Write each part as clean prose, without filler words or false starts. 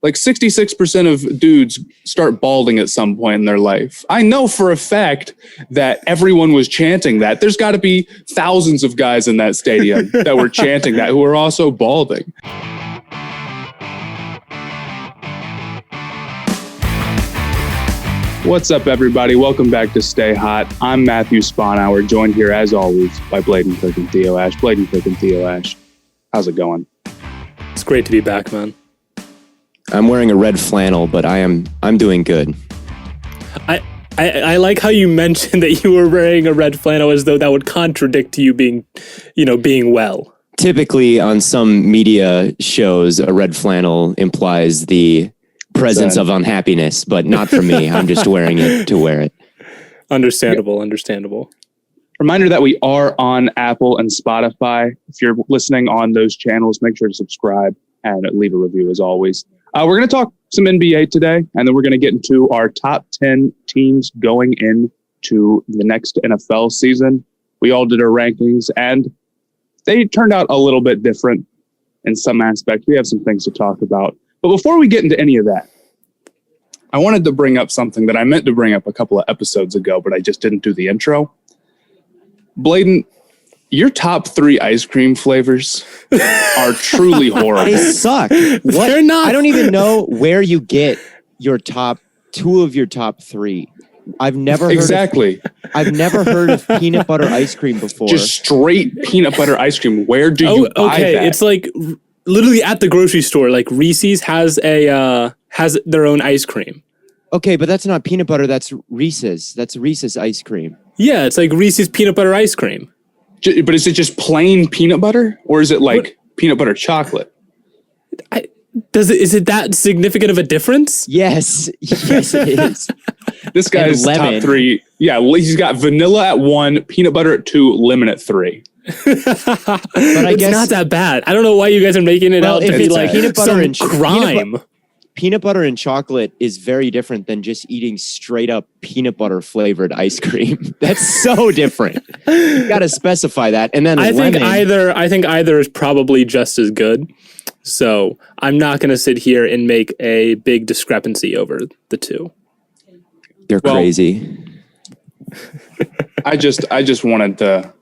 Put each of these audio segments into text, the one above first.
Like 66% of dudes start balding at some point in their life. I know for a fact that everyone was chanting that. There's got to be thousands of guys in that stadium that were chanting that who are also balding. What's up, everybody? Welcome back to Stay Hot. I'm Matthew Sponhour, joined here as always by Blaiden, Cook, and Theo Ash. Blaiden, Cook, and Theo Ash. How's it going? It's great to be back, man. I'm wearing a red flannel, but I'm doing good. I like how you mentioned that you were wearing a red flannel as though that would contradict you being well. Typically on some media shows, a red flannel implies the presence of unhappiness, but not for me. I'm just wearing it to wear it. Understandable. Reminder that we are on Apple and Spotify. If you're listening on those channels, make sure to subscribe and leave a review as always. We're going to talk some NBA today, and then we're going to get into our top 10 teams going into the next NFL season. We all did our rankings, and they turned out a little bit different in some aspects. We have some things to talk about. But before we get into any of that, I wanted to bring up something that I meant to bring up a couple of episodes ago, but I just didn't do the intro. Blaiden, your top 3 ice cream flavors are truly horrible. They suck. What? They're not. I don't even know where you get your top 2 of your top 3. I've never heard of peanut butter ice cream before. Just straight peanut butter ice cream. Where do you buy that? It's like literally at the grocery store. Like Reese's has their own ice cream. Okay, but that's not peanut butter. That's Reese's. That's Reese's ice cream. Yeah, it's like Reese's peanut butter ice cream. But is it just plain peanut butter, or is it like peanut butter chocolate? Is it that significant of a difference? Yes, it is. This guy's top 3. Yeah, he's got vanilla at 1, peanut butter at 2, lemon at 3. But I guess not that bad. I don't know why you guys are making it out to be like peanut butter and crime. Peanut butter and chocolate is very different than just eating straight up peanut butter flavored ice cream. That's so different. You got to specify that. And then I think either is probably just as good. So I'm not going to sit here and make a big discrepancy over the two. You're crazy. I just wanted to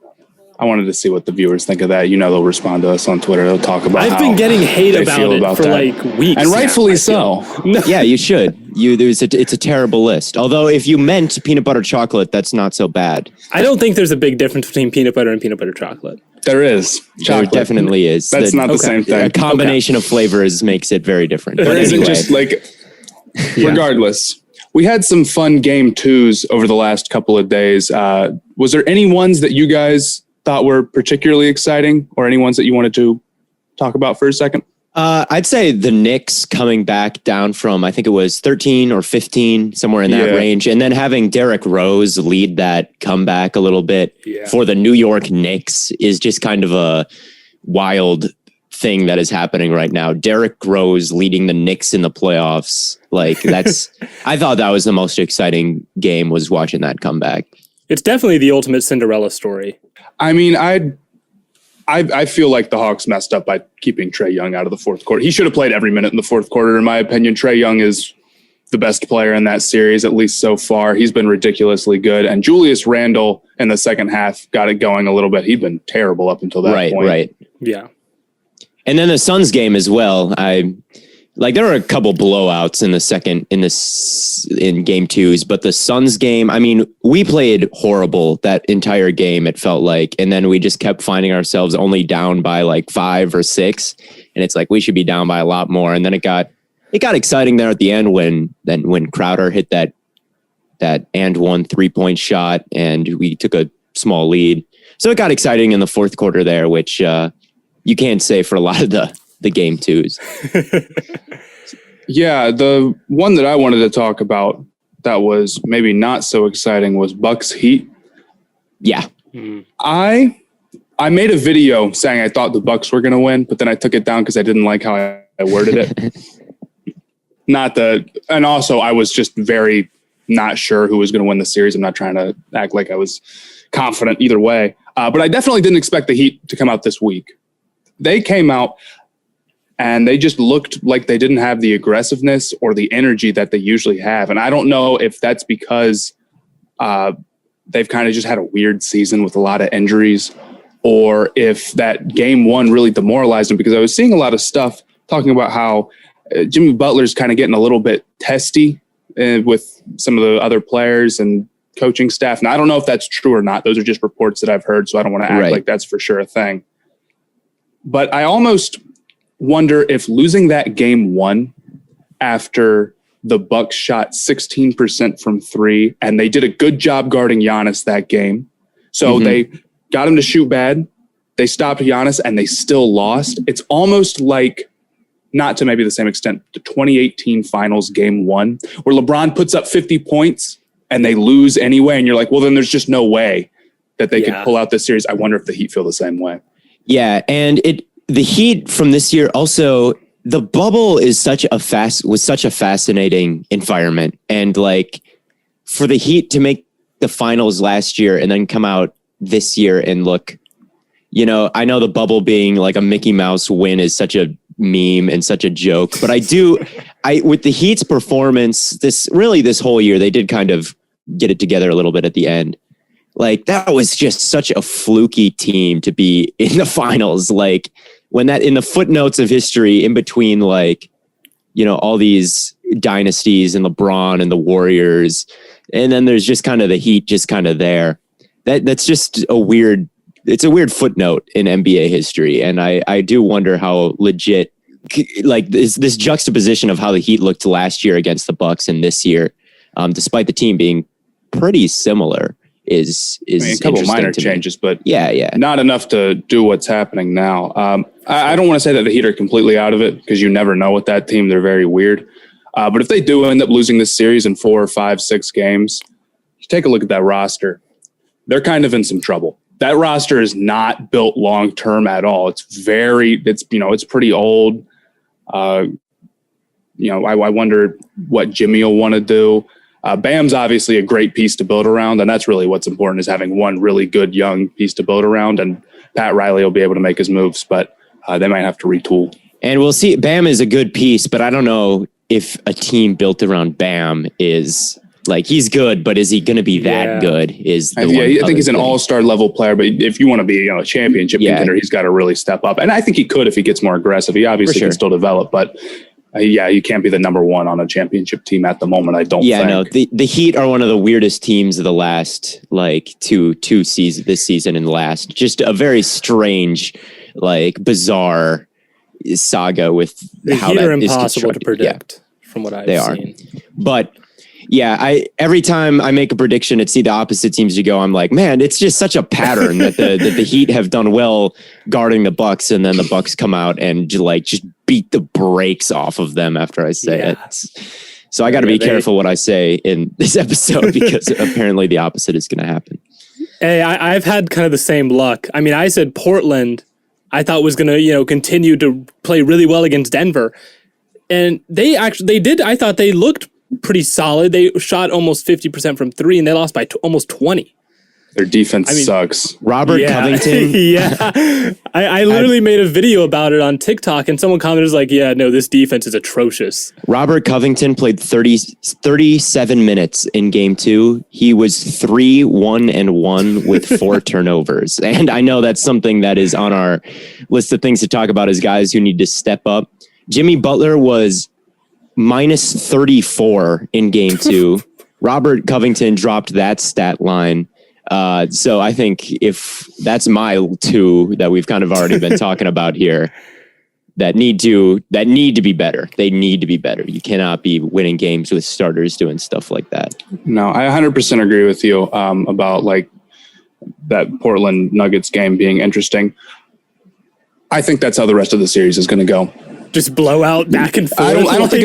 see what the viewers think of that. You know, they'll respond to us on Twitter. They'll talk about I've been getting hate about it for like weeks. And rightfully so. No. Yeah, you should. It's a terrible list. Although if you meant peanut butter chocolate, that's not so bad. I don't think there's a big difference between peanut butter and peanut butter chocolate. There is. Chocolate. There definitely is. That's not the same thing. A combination of flavors makes it very different. There isn't just like, regardless. We had some fun game 2s over the last couple of days. Was there any ones that you guys thought were particularly exciting, or any ones that you wanted to talk about for a second? I'd say the Knicks coming back down from, I think it was 13 or 15, somewhere in that range. And then having Derrick Rose lead that comeback a little bit for the New York Knicks is just kind of a wild thing that is happening right now. Derrick Rose leading the Knicks in the playoffs. Like I thought that was the most exciting game, was watching that comeback. It's definitely the ultimate Cinderella story. I mean, I feel like the Hawks messed up by keeping Trae Young out of the fourth quarter. He should have played every minute in the fourth quarter, in my opinion. Trae Young is the best player in that series, at least so far. He's been ridiculously good. And Julius Randle in the second half got it going a little bit. He'd been terrible up until that point. Right. Yeah. And then the Suns game as well. There were a couple blowouts in game 2s, but the Suns game, I mean, we played horrible that entire game, it felt like. And then we just kept finding ourselves only down by like 5 or 6. And it's like, we should be down by a lot more. And then it got exciting there at the end when Crowder hit that and 1 3-point shot and we took a small lead. So it got exciting in the fourth quarter there, which you can't say for a lot of the game 2s. Yeah, the one that I wanted to talk about that was maybe not so exciting was Bucs Heat. Yeah. I made a video saying I thought the Bucs were going to win, but then I took it down because I didn't like how I worded it. And also I was just very not sure who was going to win the series. I'm not trying to act like I was confident either way. But I definitely didn't expect the Heat to come out this week. They came out and they just looked like they didn't have the aggressiveness or the energy that they usually have. And I don't know if that's because they've kind of just had a weird season with a lot of injuries, or if that game one really demoralized them, because I was seeing a lot of stuff talking about how Jimmy Butler's kind of getting a little bit testy with some of the other players and coaching staff. And I don't know if that's true or not. Those are just reports that I've heard, so I don't want to act like that's for sure a thing. But I almost wonder if losing that game one after the Bucs shot 16% from three, and they did a good job guarding Giannis that game. So they got him to shoot bad. They stopped Giannis, and they still lost. It's almost like, not to maybe the same extent, the 2018 Finals game one, where LeBron puts up 50 points and they lose anyway. And you're like, well, then there's just no way that they could pull out this series. I wonder if the Heat feel the same way. Yeah. And the Heat from this year also, the bubble is such a fascinating environment. And like for the Heat to make the finals last year and then come out this year and look, you know, I know the bubble being like a Mickey Mouse win is such a meme and such a joke, but with the Heat's performance this whole year, they did kind of get it together a little bit at the end. Like that was just such a fluky team to be in the finals. Like when that in the footnotes of history in between, like, you know, all these dynasties and LeBron and the Warriors, and then there's just kind of the Heat just kind of there. That's just it's a weird footnote in NBA history. And I do wonder how legit, like this juxtaposition of how the Heat looked last year against the Bucs and this year, despite the team being pretty similar, is a couple minor changes, but yeah, not enough to do what's happening now. I don't want to say that the Heat are completely out of it, because you never know with that team. They're very weird. But if they do end up losing this series in 4 or 5, 6 games, you take a look at that roster. They're kind of in some trouble. That roster is not built long-term at all. It's pretty old. I wonder what Jimmy will want to do. Bam's obviously a great piece to build around, and that's really what's important, is having one really good young piece to build around, and Pat Riley will be able to make his moves, but they might have to retool. And we'll see. Bam is a good piece, but I don't know if a team built around Bam is... Like, he's good, but is he going to be that good? I think he's an all-star level player, but if you want to be a championship contender, he's got to really step up. And I think he could if he gets more aggressive. He obviously can still develop, but you can't be the number one on a championship team at the moment, I don't think. Yeah, no, the Heat are one of the weirdest teams of the last, like, two seasons, this season and last. Just a very strange, like, bizarre saga with the how Heat that are is impossible to predict from what I've seen. But... yeah, every time I make a prediction and see the opposite teams to go, I'm like, man, it's just such a pattern that the Heat have done well guarding the Bucs, and then the Bucs come out and just beat the brakes off of them after I say it. So I got to be careful what I say in this episode, because apparently the opposite is going to happen. Hey, I've had kind of the same luck. I mean, I said Portland, I thought was going to continue to play really well against Denver, and they did. I thought they looked pretty solid. They shot almost 50% from three, and they lost by almost 20. Their defense sucks. Robert Covington. I literally made a video about it on TikTok, and someone commented like, yeah, no, this defense is atrocious. Robert Covington played 37 minutes in game 2. He was 3-1-1 with 4 turnovers. And I know that's something that is on our list of things to talk about as guys who need to step up. Jimmy Butler was minus 34 in game 2. Robert Covington dropped that stat line. So I think if that's my 2 that we've kind of already been talking about here, that need to be better. They need to be better. You cannot be winning games with starters doing stuff like that. No, I 100% agree with you about like that Portland Nuggets game being interesting. I think that's how the rest of the series is going to go. Just blowout back and forth. I don't think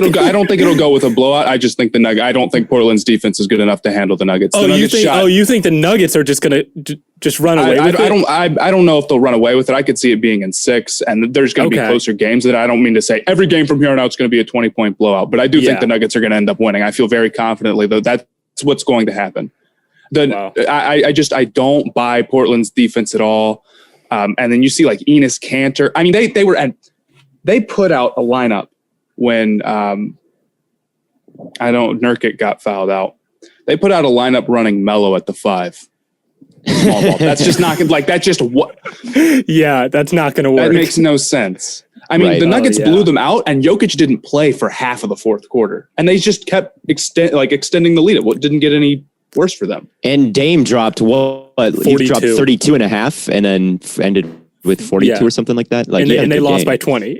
it'll go with a blowout. I just think I don't think Portland's defense is good enough to handle the Nuggets. You think the Nuggets are just going to just run away with it? I don't know if they'll run away with it. I could see it being in 6, and there's going to be closer games. That I don't mean to say every game from here on out is going to be a 20-point blowout, but I do think the Nuggets are going to end up winning. I feel very confidently that that's what's going to happen. I don't buy Portland's defense at all. And then you see like Enes Kanter. I mean, they were at they put out a lineup when Nurkic got fouled out. They put out a lineup running Melo at the 5. Small ball. That's just not that's just what. Yeah, that's not going to work. That makes no sense. I mean, the Nuggets blew them out, and Jokic didn't play for half of the fourth quarter, and they just kept extending the lead. It didn't get any worse for them. And Dame dropped he dropped 32 and a half, and then ended with 42 or something like that. And they lost by 20.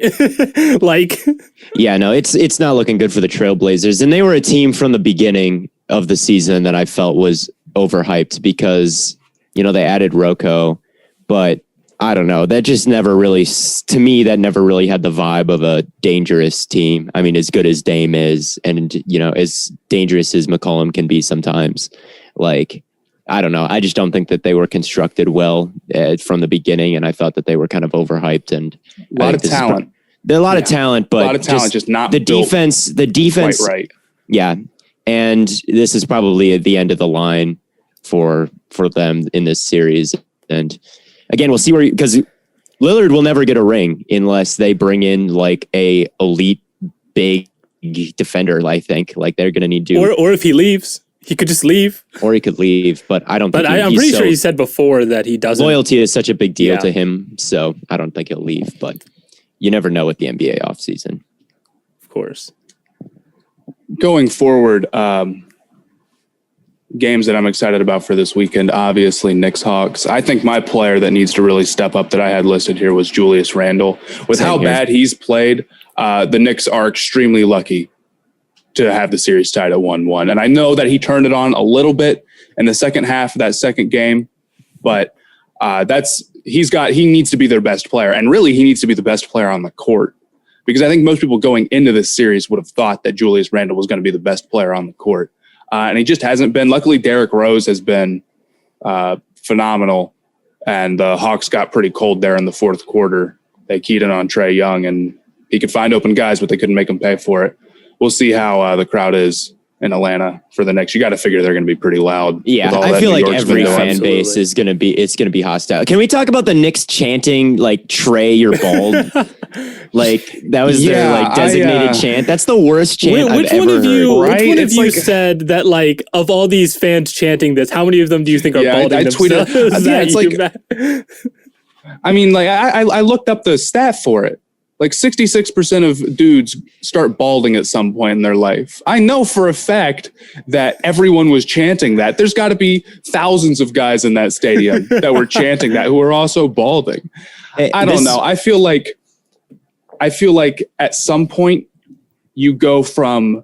Yeah, no, it's not looking good for the Trailblazers, and they were a team from the beginning of the season that I felt was overhyped because they added Rocco, but I don't know. That just never really, to me, that never really had the vibe of a dangerous team. I mean, as good as Dame is, and as dangerous as McCollum can be sometimes. I don't know. I just don't think that they were constructed well from the beginning, and I thought that they were kind of overhyped and a lot of talent. They're a lot of talent, but a lot of talent, just not the defense. The defense, quite right. Yeah, and this is probably at the end of the line for them in this series, and. Again, we'll see because Lillard will never get a ring unless they bring in a elite big defender. I think they're going to need to, or if he leaves, he could just leave, or he could leave. But I don't. But I'm pretty sure he said before that he doesn't. Loyalty is such a big deal to him, so I don't think he'll leave. But you never know with the NBA offseason. Of course. Going forward. Games that I'm excited about for this weekend, obviously Knicks Hawks. I think my player that needs to really step up that I had listed here was Julius Randle. With how bad he's played, the Knicks are extremely lucky to have the series tied at 1-1. And I know that he turned it on a little bit in the second half of that second game, but he needs to be their best player. And really, he needs to be the best player on the court. Because I think most people going into this series would have thought that Julius Randle was going to be the best player on the court. And he just hasn't been. Luckily, Derrick Rose has been phenomenal, and the Hawks got pretty cold there in the fourth quarter. They keyed in on Trae Young, and he could find open guys, but they couldn't make him pay for it. We'll see how the crowd is in Atlanta for the next. You got to figure they're going to be pretty loud. Yeah, I feel like every fan base is going to be hostile. Can we talk about the Knicks chanting Trey, you're bald? That was their designated chant. That's the worst chant I've ever heard. Which one of you said that of all these fans chanting this, how many of them do you think are balding themselves? I mean, I looked up the stat for it. 66% of dudes start balding at some point in their life. I know for a fact that everyone was chanting that. There's got to be thousands of guys in that stadium that were chanting that who are also balding. I don't know. I feel like at some point you go from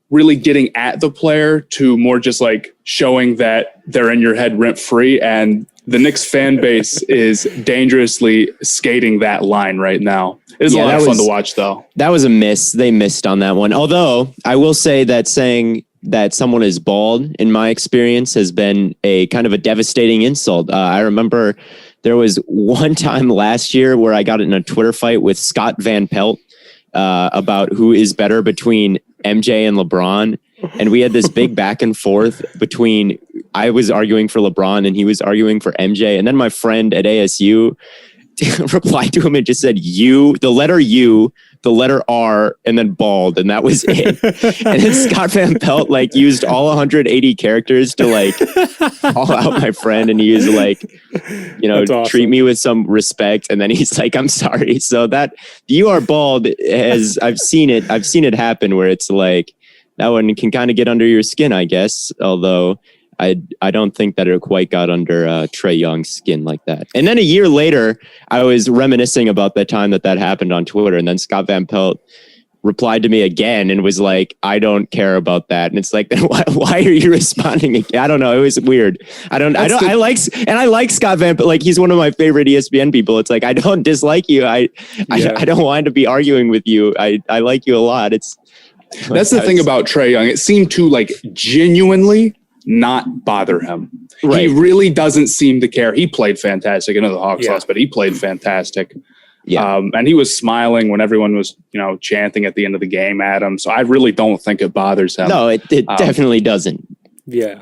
really getting at the player to more just showing that they're in your head rent free, and the Knicks fan base is dangerously skating that line right now. It's a lot of fun to watch, though. That was a miss. They missed on that one. Although I will say that saying that someone is bald, in my experience, has been a kind of a devastating insult. I remember there was one time last year where I got in a Twitter fight with Scott Van Pelt about who is better between MJ and LeBron. And we had this big back and forth between, I was arguing for LeBron and he was arguing for MJ. And then my friend at ASU replied to him and just said, the letter U, the letter R, and then bald. And that was it. And then Scott Van Pelt used all 180 characters to call out my friend. And he was awesome. Treat me with some respect. And then he's like, I'm sorry. So that you are bald I've seen it happen where it's that one can kind of get under your skin, I guess. Although I don't think that it quite got under Trae Young's skin like that. And then a year later, I was reminiscing about the time that happened on Twitter. And then Scott Van Pelt replied to me again and was like, I don't care about that. And it's then why are you responding again? I don't know. It was weird. I like Scott Van Pelt. He's one of my favorite ESPN people. It's I don't dislike you. I don't want to be arguing with you. I like you a lot. That's the thing about Trae Young. It seemed to genuinely not bother him. Right. He really doesn't seem to care. He played fantastic. I know the Hawks lost, but he played fantastic. Yeah. And he was smiling when everyone was, chanting at the end of the game at him. So I really don't think it bothers him. No, it definitely doesn't. Yeah.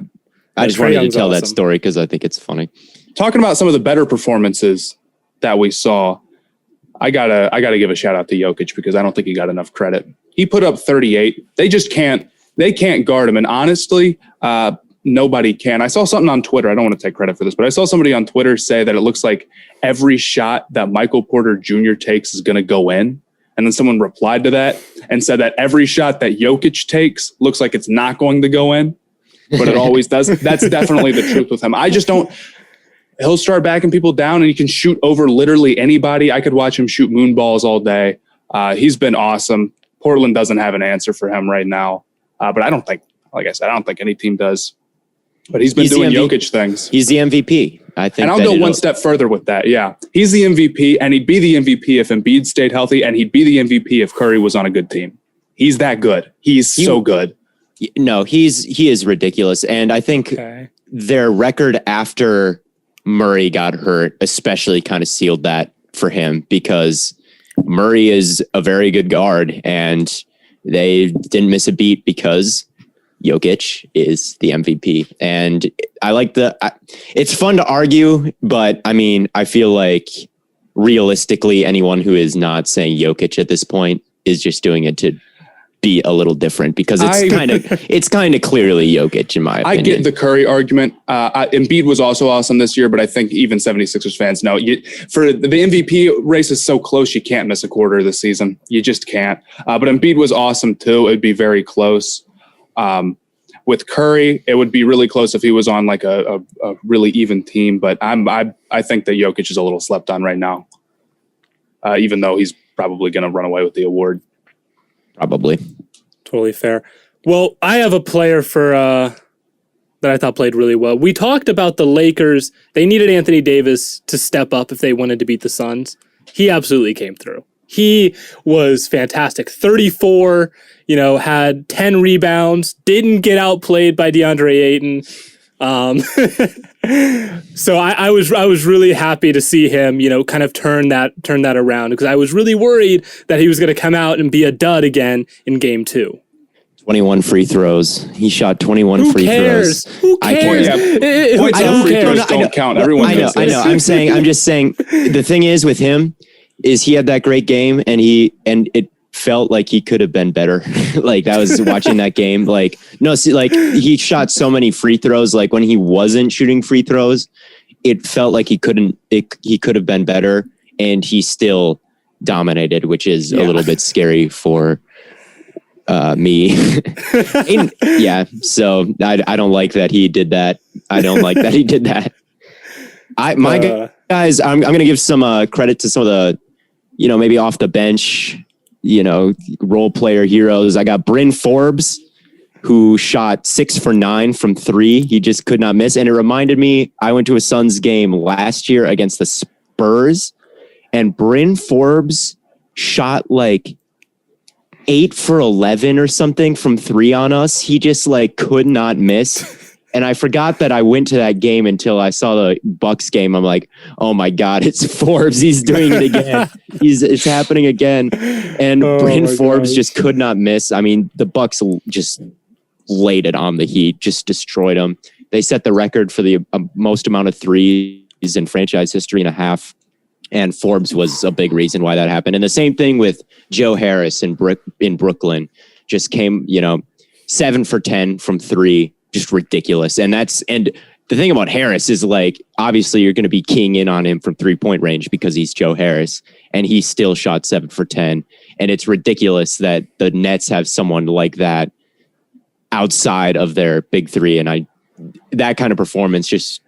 I just wanted to tell that story because I think it's funny. Talking about some of the better performances that we saw, I gotta give a shout out to Jokic because I don't think he got enough credit. He put up 38. They can't guard him. And honestly, nobody can. I saw something on Twitter. I don't want to take credit for this, but I saw somebody on Twitter say that it looks like every shot that Michael Porter Jr. takes is going to go in. And then someone replied to that and said that every shot that Jokic takes looks like it's not going to go in, but it always does. That's definitely the truth with him. I just don't. He'll start backing people down, and he can shoot over literally anybody. I could watch him shoot moon balls all day. He's been awesome. Portland doesn't have an answer for him right now, but I don't think, like I said, I don't think any team does. But he's been doing Jokic things. He's the MVP. I think. And I'll go one step further with that. Yeah, he's the MVP, and he'd be the MVP if Embiid stayed healthy, and he'd be the MVP if Curry was on a good team. He's that good. He's so good. No, he is ridiculous, and I think their record after Murray got hurt especially kind of sealed that for him because Murray is a very good guard, and they didn't miss a beat because Jokic is the MVP. And I like it's fun to argue, but I mean, I feel like realistically, anyone who is not saying Jokic at this point is just doing it to be a little different because it's kind of clearly Jokic in my opinion. I get the Curry argument. Embiid was also awesome this year, but I think even 76ers fans know for the MVP race is so close, you can't miss a quarter of the season. You just can't. But Embiid was awesome too. It'd be very close. With Curry, it would be really close if he was on like a really even team. But I think that Jokic is a little slept on right now, even though he's probably going to run away with the award. Probably. Totally fair. Well, I have a player that I thought played really well. We talked about the Lakers. They needed Anthony Davis to step up if they wanted to beat the Suns. He absolutely came through. He was fantastic. 34, had 10 rebounds, didn't get outplayed by DeAndre Ayton. So I was really happy to see him, kind of turn that around because I was really worried that he was going to come out and be a dud again in game 2. 21 free throws. He shot 21 free throws. Who cares? Points on free throws don't count. Everyone knows this. I know. I'm just saying the thing is with him is he had that great game and it felt like he could have been better. Like I was watching that game. Like he shot so many free throws. Like when he wasn't shooting free throws, it felt like he could have been better, and he still dominated, which is a little bit scary for me. So I don't like that he did that. Guys, I'm going to give some credit to some of the, maybe off the bench, role player heroes. I got Bryn Forbes, who shot 6 for 9 from 3. He just could not miss. And it reminded me, I went to a Suns game last year against the Spurs, and Bryn Forbes shot like 8 for 11 or something from 3 on us. He just could not miss. And I forgot that I went to that game until I saw the Bucs game. I'm like, oh my God, it's Forbes. He's doing it again. It's happening again. And Bryn Forbes just could not miss. I mean, the Bucs just laid it on the Heat, just destroyed them. They set the record for the most amount of threes in franchise history and a half. And Forbes was a big reason why that happened. And the same thing with Joe Harris in Brooklyn, just came, 7 for 10 from 3. Just ridiculous. And the thing about Harris is obviously you're going to be keying in on him from 3-point range because he's Joe Harris, and he still shot 7 for 10. And it's ridiculous that the Nets have someone like that outside of their big 3. And that kind of performance just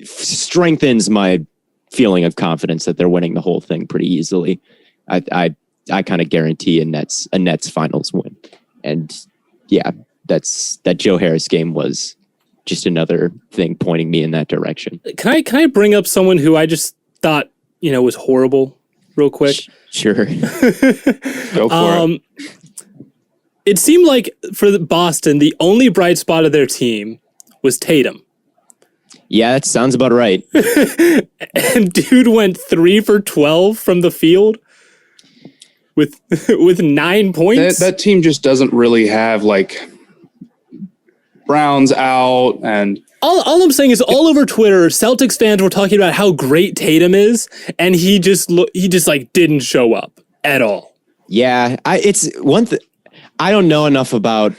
strengthens my feeling of confidence that they're winning the whole thing pretty easily. I kind of guarantee a Nets finals win. And yeah, that Joe Harris game was just another thing pointing me in that direction. Can I bring up someone who I just thought, was horrible real quick? Sure. Go for it. It seemed like for Boston, the only bright spot of their team was Tatum. Yeah, that sounds about right. And dude went 3 for 12 from the field with 9 points. That team just doesn't really have Brown's out, and all I'm saying is all over Twitter, Celtics fans were talking about how great Tatum is, and he just like didn't show up at all. Yeah, it's one thing. I don't know enough about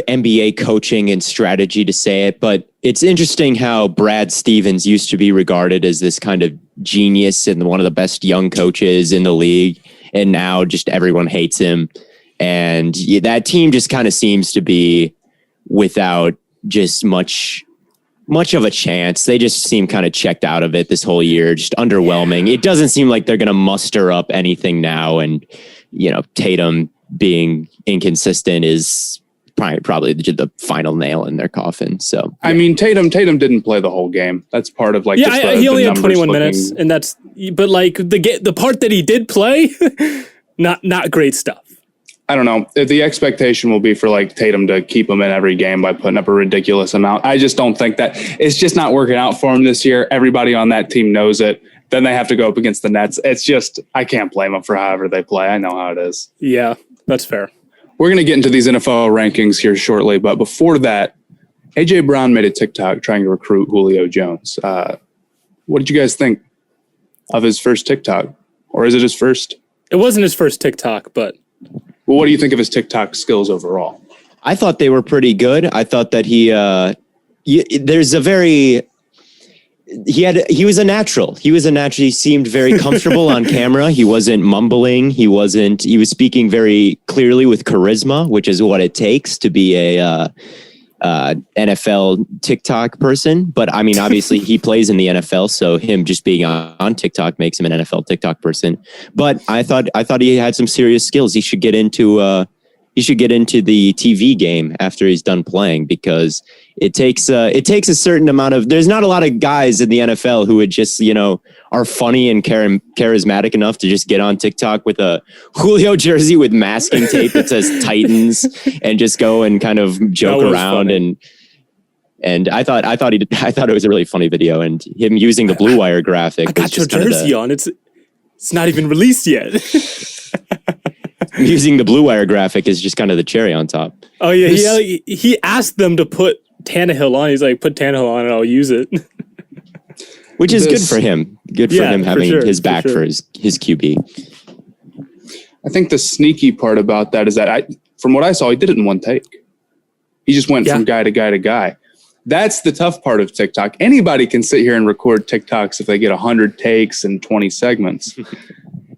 NBA coaching and strategy to say it, but it's interesting how Brad Stevens used to be regarded as this kind of genius and one of the best young coaches in the league, and now just everyone hates him. And that team just kind of seems to be without just much of a chance. They just seem kind of checked out of it this whole year, just underwhelming. It doesn't seem like they're going to muster up anything now. And, Tatum being inconsistent is probably the final nail in their coffin. So, I mean, Tatum didn't play the whole game. That's part of he only had 21 minutes, and but like the part that he did play, not great stuff. I don't know. The expectation will be for like Tatum to keep him in every game by putting up a ridiculous amount. I just don't think that it's just not working out for him this year. Everybody on that team knows it. Then they have to go up against the Nets. It's just, I can't blame them for however they play. I know how it is. Yeah, that's fair. We're going to get into these NFL rankings here shortly. But before that, AJ Brown made a TikTok trying to recruit Julio Jones. What did you guys think of his first TikTok? Or is it his first? It wasn't his first TikTok, but... Well, what do you think of his TikTok skills overall? I thought they were pretty good. I thought that he was a natural. He seemed very comfortable on camera. He wasn't mumbling. He was speaking very clearly with charisma, which is what it takes to be a NFL TikTok person. But I mean, obviously he plays in the NFL, so him just being on TikTok makes him an NFL TikTok person. But I thought he had some serious skills. He should get into the TV game after he's done playing, because it takes a certain amount of, there's not a lot of guys in the NFL who would just, are funny and charismatic enough to just get on TikTok with a Julio jersey with masking tape that says Titans and just go and kind of joke around. Funny. And I thought it was a really funny video, and him using the Blue Wire graphic. I got your jersey on. It's not even released yet. Using the Blue Wire graphic is just kind of the cherry on top. Oh yeah, he asked them to put Tannehill on. He's like, put Tannehill on and I'll use it. Which is good for him. Good for him having his back for his QB. I think the sneaky part about that is that from what I saw, he did it in one take. He just went from guy to guy to guy. That's the tough part of TikTok. Anybody can sit here and record TikToks if they get 100 takes and 20 segments.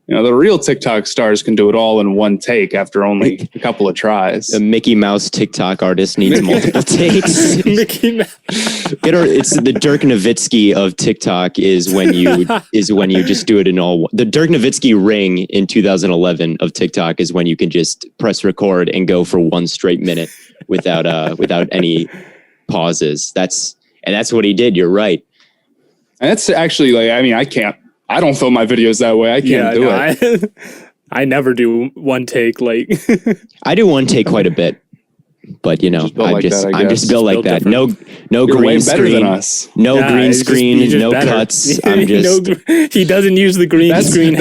The real TikTok stars can do it all in one take after only a couple of tries. A Mickey Mouse TikTok artist needs multiple takes. Mickey Mouse. It's the Dirk Nowitzki of TikTok is when you just do it in all. The Dirk Nowitzki ring in 2011 of TikTok is when you can just press record and go for one straight minute without any pauses. That's what he did. You're right. And that's actually I don't film my videos that way. I can't do it. I never do one take. I do one take quite a bit, but I'm just built like that. No You're green way screen. Better than us. No green screen. No cuts. I'm just. He doesn't use the green screen.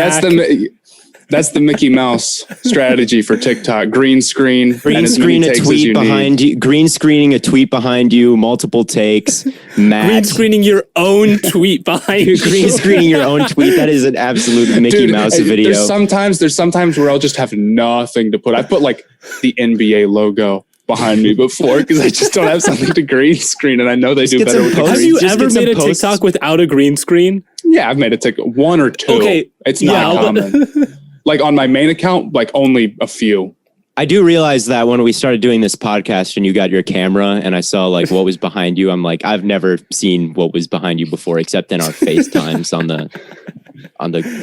That's the Mickey Mouse strategy for TikTok. Green screen. Green screen a tweet behind you. Green screening a tweet behind you. Multiple takes. Green screening your own tweet behind you. Green screening your own tweet. That is an absolute Mickey Mouse video. There's sometimes where I'll just have nothing to put. I put like the NBA logo behind me before because I just don't have something to green screen, and I know they do better with the green. Have you ever made a TikTok without a green screen? Yeah, I've made a TikTok, one or two. Okay, it's not common. Like on my main account, like only a few. I do realize that when we started doing this podcast and you got your camera and I saw like what was behind you, I'm like, I've never seen what was behind you before except in our FaceTimes in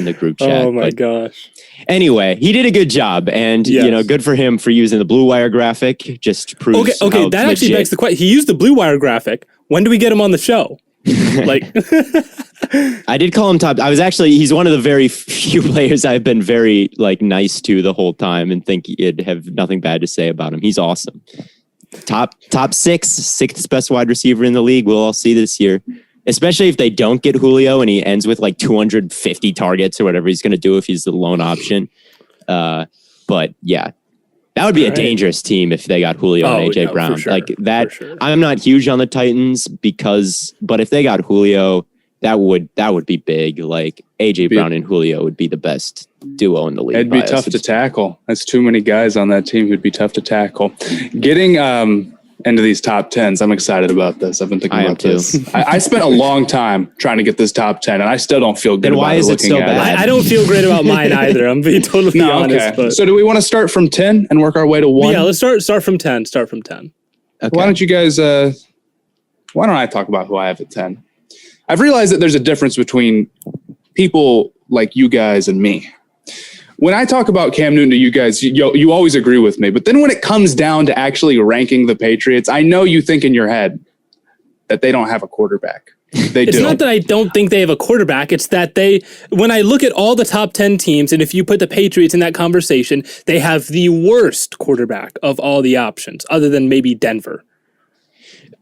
the group chat. Oh my gosh. Anyway, he did a good job, and good for him for using the Blue Wire graphic. Just proves okay. That actually begs the question. He used the Blue Wire graphic. When do we get him on the show? I did call him top. He's one of the very few players I've been very nice to the whole time and think you'd have nothing bad to say about him. He's awesome. Top sixth best wide receiver in the league. We'll all see this year, especially if they don't get Julio and he ends with 250 targets or whatever he's going to do if he's the lone option. But yeah, That would be a dangerous team if they got Julio and AJ Brown. Sure, like that. Sure. I'm not huge on the Titans but if they got Julio, that would be big. Like AJ Brown and Julio would be the best duo in the league. It'd be tough to tackle. That's too many guys on that team who'd be tough to tackle. Getting into these top 10s, I'm excited about this. I've been thinking about this. I spent a long time trying to get this top 10, and I still don't feel good about it. Why is it so bad? I don't feel great about mine either. I'm being totally honest. Okay. So do we want to start from 10 and work our way to 1? Yeah, let's start from 10. Start from 10. Okay. Why don't you guys? Why don't I talk about who I have at 10? I've realized that there's a difference between people like you guys and me. When I talk about Cam Newton to you guys, you always agree with me. But then when it comes down to actually ranking the Patriots, I know you think in your head that they don't have a quarterback. It's not that I don't think they have a quarterback. It's that when I look at all the top 10 teams, and if you put the Patriots in that conversation, they have the worst quarterback of all the options, other than maybe Denver.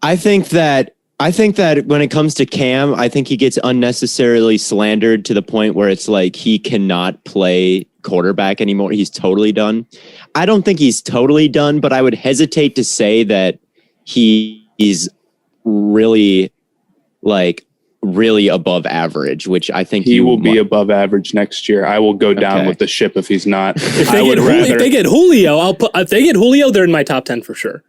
I think that when it comes to Cam, I think he gets unnecessarily slandered to the point where it's like he cannot play quarterback anymore. He's totally done. I don't think he's totally done, but I would hesitate to say that he's really above average, which I think he will be above average next year. I will go down with the ship if he's not. If they get Julio, they're in my top 10 for sure.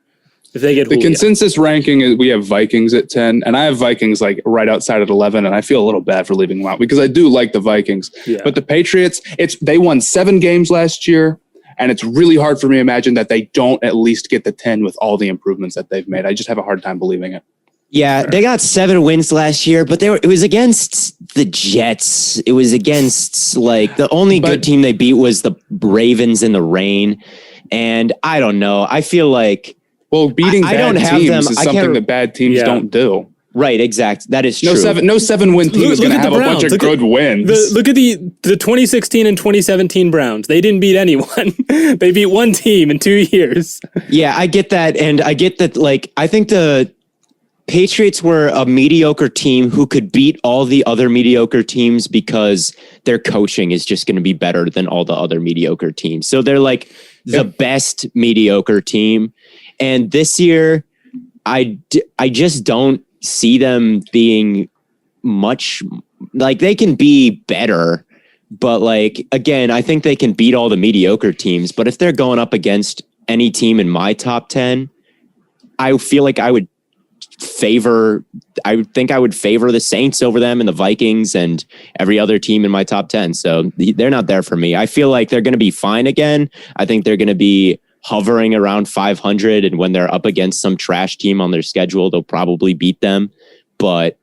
If they get the consensus ranking is we have Vikings at 10, and I have Vikings like right outside at 11, and I feel a little bad for leaving them out because I do like the Vikings. Yeah. But the Patriots, they won 7 games last year, and it's really hard for me to imagine that they don't at least get the 10 with all the improvements that they've made. I just have a hard time believing it. Yeah, they got 7 wins last year, but it was against the Jets. It was against the only good team they beat was the Ravens in the rain, and I don't know. I feel like. Well, beating bad teams is something that bad teams don't do. Right, exact. That is true. No 7-win team is going to have a bunch of good wins. Look at the 2016 and 2017 Browns. They didn't beat anyone. They beat one team in 2 years. Yeah, I get that. And I get that, I think the Patriots were a mediocre team who could beat all the other mediocre teams because their coaching is just going to be better than all the other mediocre teams. So they're the best mediocre team. And this year, I just don't see them being much they can be better. But again, I think they can beat all the mediocre teams. But if they're going up against any team in my top 10, I feel like I would favor the Saints over them and the Vikings and every other team in my top 10. So they're not there for me. I feel like they're going to be fine again. I think they're going to be hovering around 500, and when they're up against some trash team on their schedule, they'll probably beat them. But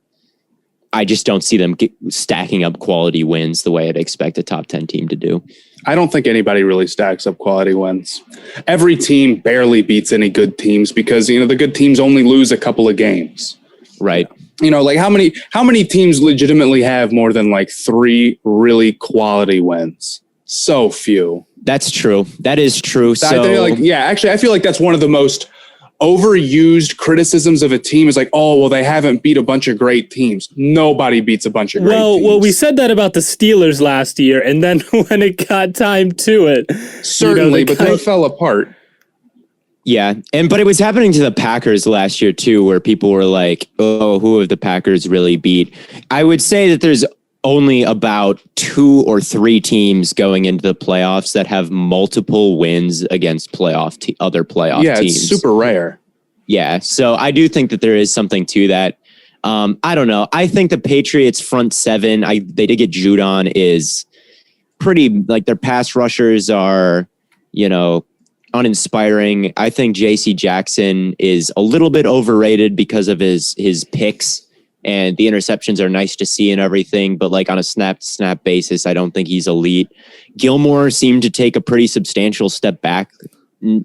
I just don't see them stacking up quality wins the way I'd expect a top 10 team to do. I don't think anybody really stacks up quality wins. Every team barely beats any good teams because, the good teams only lose a couple of games. Right. How many teams legitimately have more than 3 really quality wins? So few. That's true. That is true. So actually, I feel like that's one of the most overused criticisms of a team is they haven't beat a bunch of great teams. Nobody beats a bunch of great teams. Well, we said that about the Steelers last year, and then when it got time to it, certainly, but they fell apart. Yeah, but it was happening to the Packers last year too, where people were like, "Oh, who have the Packers really beat?" I would say that there's only about 2 or 3 teams going into the playoffs that have multiple wins against other playoff teams. Yeah, it's super rare. Yeah, so I do think that there is something to that. I don't know. I think the Patriots front 7, they did get Judon, is pretty, their pass rushers are, uninspiring. I think J.C. Jackson is a little bit overrated because of his picks. And the interceptions are nice to see and everything, but on a snap basis, I don't think he's elite. Gilmore seemed to take a pretty substantial step back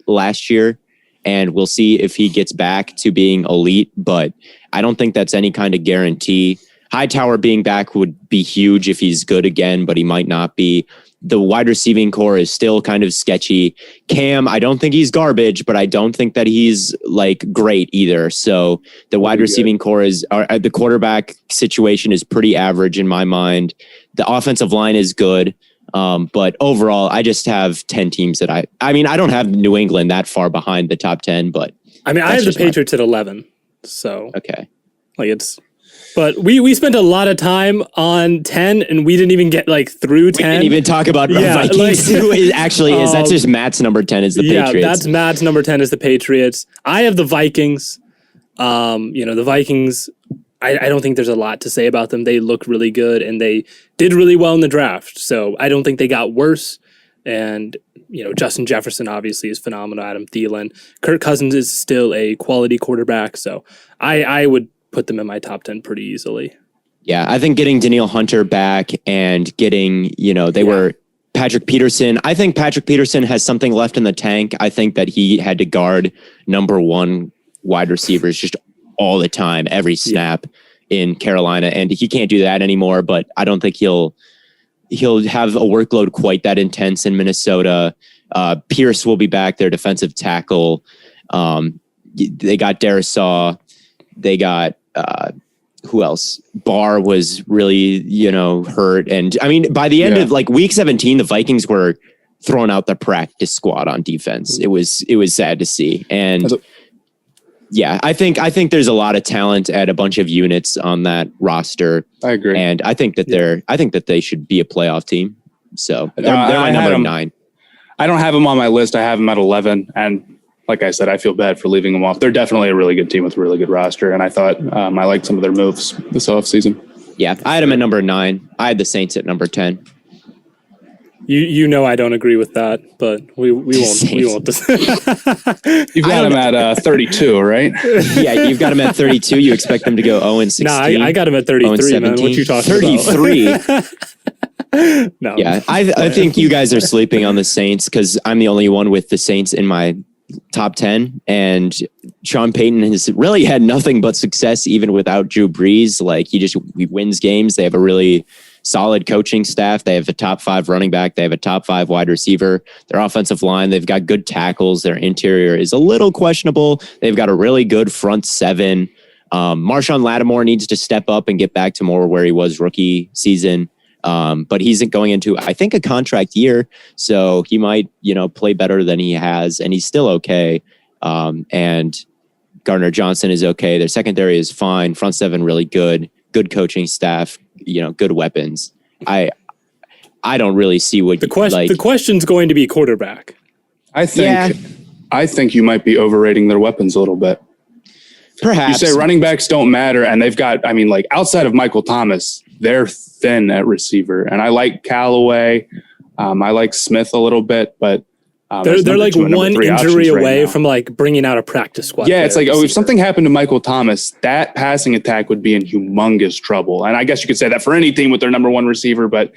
last year, and we'll see if he gets back to being elite, but I don't think that's any kind of guarantee. Hightower being back would be huge if he's good again, but he might not be. The wide receiving core is still kind of sketchy. Cam, I don't think he's garbage, but I don't think that he's great either. So the wide receiving core the quarterback situation is pretty average in my mind. The offensive line is good. But overall, I just have 10 teams that I mean, I don't have New England that far behind the top 10, but I mean, I have the Patriots at 11. So okay. But we spent a lot of time on 10 and we didn't even get through 10. We didn't even talk about Vikings, who is that's just Matt's number 10 is the Patriots. Yeah, that's Matt's number 10 is the Patriots. I have the Vikings. The Vikings, I don't think there's a lot to say about them. They look really good and they did really well in the draft. So I don't think they got worse. And, Justin Jefferson obviously is phenomenal. Adam Thielen. Kirk Cousins is still a quality quarterback. So I would put them in my top 10 pretty easily. Yeah, I think getting Danielle Hunter back and getting, were Patrick Peterson. I think Patrick Peterson has something left in the tank. I think that he had to guard number one wide receivers just all the time, every snap in Carolina. And he can't do that anymore, but I don't think he'll have a workload quite that intense in Minnesota. Pierce will be back, their defensive tackle. They got Darisaw. They got who else? Barr was really, hurt. And I mean, by the end of week 17, the Vikings were throwing out the practice squad on defense. It was sad to see. And I think there's a lot of talent at a bunch of units on that roster. I agree. And I think that they should be a playoff team. So they're my number 9. I don't have them on my list. I have them at 11. And like I said, I feel bad for leaving them off. They're definitely a really good team with a really good roster. And I thought I liked some of their moves this offseason. Yeah, I had them at number 9. I had the Saints at number 10. I don't agree with that, but we won't. You've got them at 32, right? Yeah, you've got them at 32. You expect them to go 0-16? Nah, I got them at 33, man. What you talking 33. about? 33. No. Yeah, I think you guys are sleeping on the Saints because I'm the only one with the Saints in my top 10, and Sean Payton has really had nothing but success even without Drew Brees. He wins games. They have a really solid coaching staff. They have a top 5 running back. They have a top 5 wide receiver. Their offensive line, they've got good tackles. Their interior is a little questionable. They've got a really good front 7. Marshawn Lattimore needs to step up and get back to more where he was rookie season. But he's going into, I think, a contract year. So he might, play better than he has, and he's still okay. And Gardner Johnson is okay. Their secondary is fine. Front 7, really good coaching staff, good weapons. I don't really see what the question's going to be quarterback. I think you might be overrating their weapons a little bit. Perhaps. You say running backs don't matter, and they've got, outside of Michael Thomas, they're thin at receiver. And I like Callaway. I like Smith a little bit, but they're like one injury away from bringing out a practice squad. Yeah, it's if something happened to Michael Thomas, that passing attack would be in humongous trouble. And I guess you could say that for any team with their number one receiver, but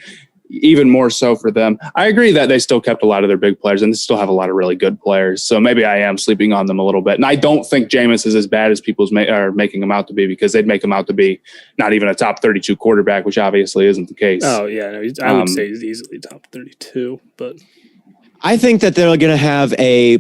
even more so for them. I agree that they still kept a lot of their big players and they still have a lot of really good players. So maybe I am sleeping on them a little bit. And I don't think Jameis is as bad as people are making him out to be, because they'd make him out to be not even a top 32 quarterback, which obviously isn't the case. Oh, yeah. No, I would say he's easily top 32. But I think that they're going to have a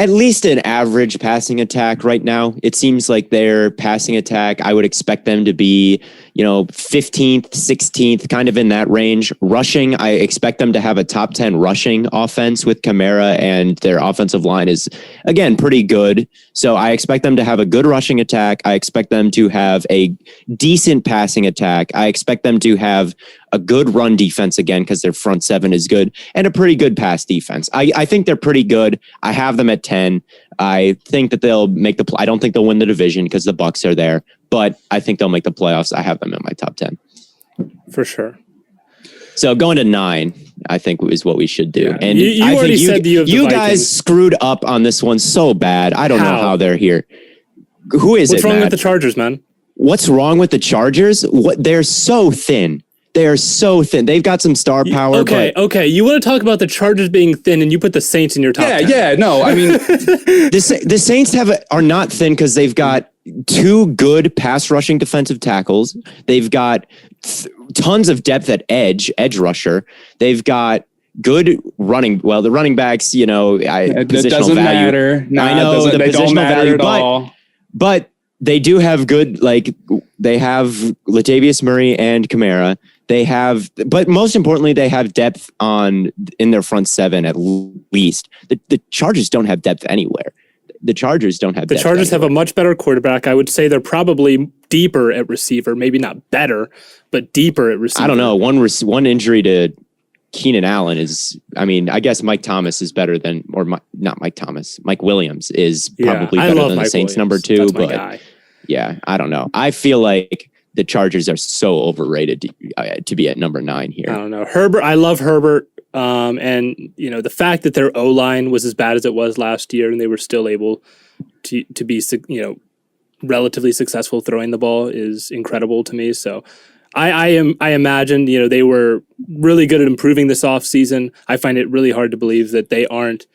at least an average passing attack right now. It seems like their passing attack, I would expect them to be, 15th, 16th, kind of in that range. Rushing, I expect them to have a top 10 rushing offense with Kamara, and their offensive line is, again, pretty good. So I expect them to have a good rushing attack. I expect them to have a decent passing attack. I expect them to have a good run defense again, because their front 7 is good, and a pretty good pass defense. I think they're pretty good. I have them at 10. I think that they'll make I don't think they'll win the division because the Bucs are there, but I think they'll make the playoffs. I have them in my top 10. For sure. So going to 9, I think is what we should do. Yeah. And you already said you guys screwed up on this one so bad. I don't know how they're here. Who is What's wrong with the Chargers, man? What's wrong with the Chargers? They're so thin. They are so thin. They've got some star power. Okay. You want to talk about the Chargers being thin, and you put the Saints in your top 10. Yeah. No, I mean, the Saints are not thin because they've got 2 good pass rushing defensive tackles. They've got tons of depth at edge rusher. They've got good running. Well, the running backs, it doesn't matter. No, I know the positional value, at all. But they do have good, they have Latavius Murray and Kamara. But most importantly, they have depth in their front seven at least. The Chargers don't have depth anywhere. The Chargers don't have depth. The Chargers have a much better quarterback. I would say they're probably deeper at receiver, maybe not better, but deeper at receiver. I don't know. One injury to Keenan Allen is, I mean, I guess Mike Thomas is better than, not Mike Thomas. Mike Williams is probably better than the Saints number 2. That's my but guy. Yeah, I don't know. I feel like the Chargers are so overrated to be at number 9 here. I don't know. Herbert, I love Herbert. And the fact that their O-line was as bad as it was last year and they were still able to be, relatively successful throwing the ball is incredible to me. So I imagine, they were really good at improving this offseason. I find it really hard to believe that they aren't.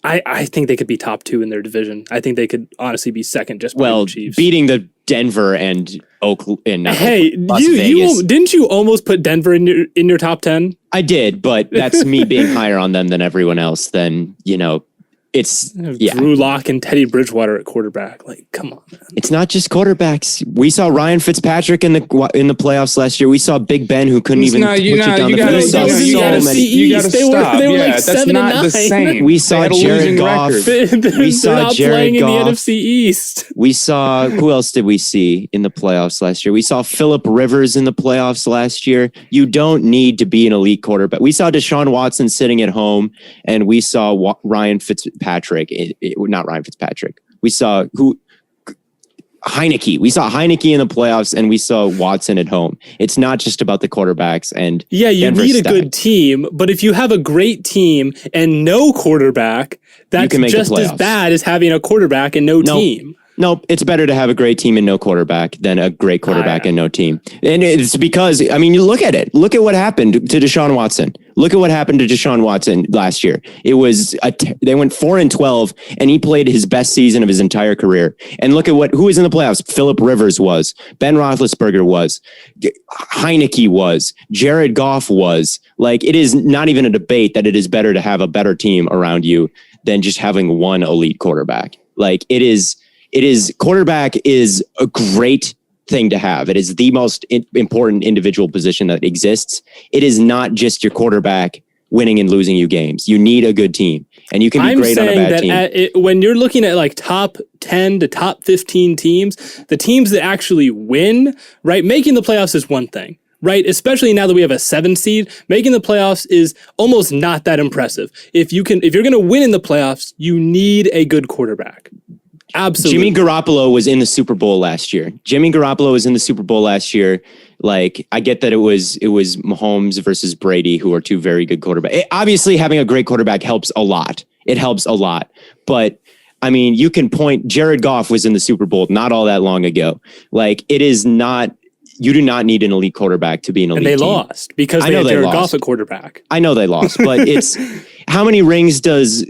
I think they could be top 2 in their division. I think they could honestly be second just by the Chiefs. Beating the Denver and Oakland and hey, Las you Vegas. Didn't you almost put Denver in your top 10? I did, but that's me being higher on them than everyone else. Then it's Drew Lock and Teddy Bridgewater at quarterback. Like, come on, man. It's not just quarterbacks. We saw Ryan Fitzpatrick in the playoffs last year. We saw Big Ben, who couldn't even push it down the field. They were like 7-9. The same. We saw Jared Goff. We saw Jared Goff in the NFC East. We saw, who else did we see in the playoffs last year? We saw Phillip Rivers in the playoffs last year. You don't need to be an elite quarterback. We saw Deshaun Watson sitting at home, and we saw Ryan Fitzpatrick. Not Ryan Fitzpatrick. We saw Heineke. We saw Heineke in the playoffs, and we saw Watson at home. It's not just about the quarterbacks. And you need a good team, but if you have a great team and no quarterback, that's just as bad as having a quarterback and no team. Nope, it's better to have a great team and no quarterback than a great quarterback and no team. And it's because, you look at it. Look at what happened to Deshaun Watson. Look at what happened to Deshaun Watson last year. It was they went 4-12, and he played his best season of his entire career. And look at who was in the playoffs. Phillip Rivers was. Ben Roethlisberger was. Heineke was. Jared Goff was. Like, it is not even a debate that it is better to have a better team around you than just having one elite quarterback. Like, quarterback is a great thing to have. It is the most important individual position that exists. It is not just your quarterback winning and losing you games. You need a good team, and you can be great on a bad team. When you're looking at like top 10 to top 15 teams, the teams that actually win, right? Making the playoffs is one thing, right? Especially now that we have a 7 seed, making the playoffs is almost not that impressive. If you're going to win in the playoffs, you need a good quarterback. Absolutely. Jimmy Garoppolo was in the Super Bowl last year. Like, I get that it was Mahomes versus Brady, who are 2 very good quarterbacks. Obviously, having a great quarterback helps a lot. It helps a lot. But, you can point, Jared Goff was in the Super Bowl not all that long ago. Like, it is not, you do not need an elite quarterback to be an elite team. And they lost because they had Jared Goff at quarterback. I know they lost, but it's, how many rings does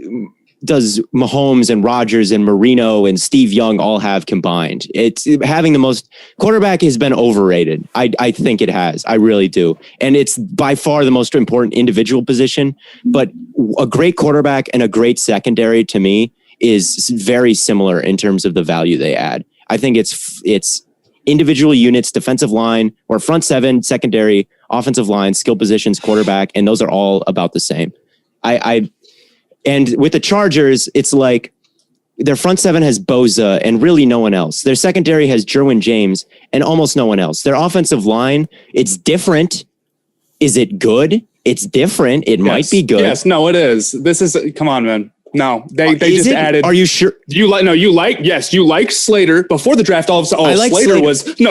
Mahomes and Rodgers and Marino and Steve Young all have combined? It's having the most. Quarterback has been overrated. I think it has. I really do. And it's by far the most important individual position, but a great quarterback and a great secondary to me is very similar in terms of the value they add. I think it's individual units, defensive line or front 7, secondary, offensive line, skill positions, quarterback, and those are all about the same. And with the Chargers, it's like their front 7 has Boza and really no one else. Their secondary has Derwin James and almost no one else. Their offensive line, it's different. Is it good? It's different. It might be good. Yes, no, it is. This is, come on, man. No, they just added. Are you sure? You like Slater before the draft. All of a sudden,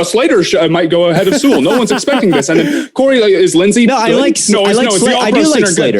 Slater might go ahead of Sewell. No one's expecting this. And then Corey is Lindsey. No, I like Slater. I do like Slater.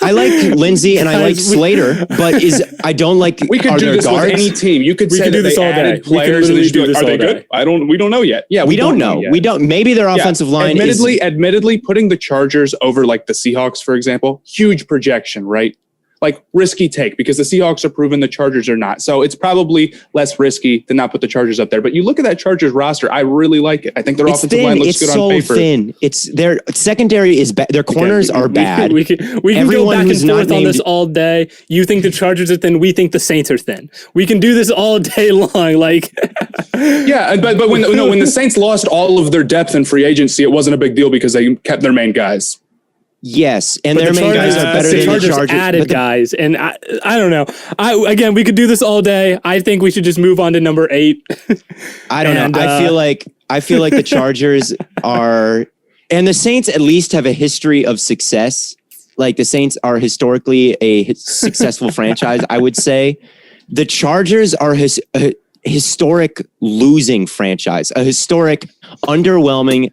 I like Lindsey and I like Slater, but I don't like. We could do this with any team. You could say that they added players and do this. Are they good? We don't know yet. Yeah, we don't know. We don't. Maybe their offensive line. Admittedly, putting the Chargers over like the Seahawks, for example, huge projection, right? like risky take because the Seahawks are proven, the Chargers are not. So it's probably less risky to not put the Chargers up there. But you look at that Chargers roster, I really like it. I think their offensive line looks good on paper. Thin. It's their secondary is bad. Their corners are bad. We can go back and forth on this all day. You think the Chargers are thin. We think the Saints are thin. We can do this all day long. Like, yeah, but when the Saints lost all of their depth in free agency, it wasn't a big deal because they kept their main guys. Yes, and their main guys are better than the Chargers. Added guys, and I don't know. Again, we could do this all day. I think we should just move on to number 8. I don't know. I feel like the Chargers are, and the Saints at least have a history of success. Like the Saints are historically a successful franchise. I would say the Chargers are historic losing franchise, a historic underwhelming,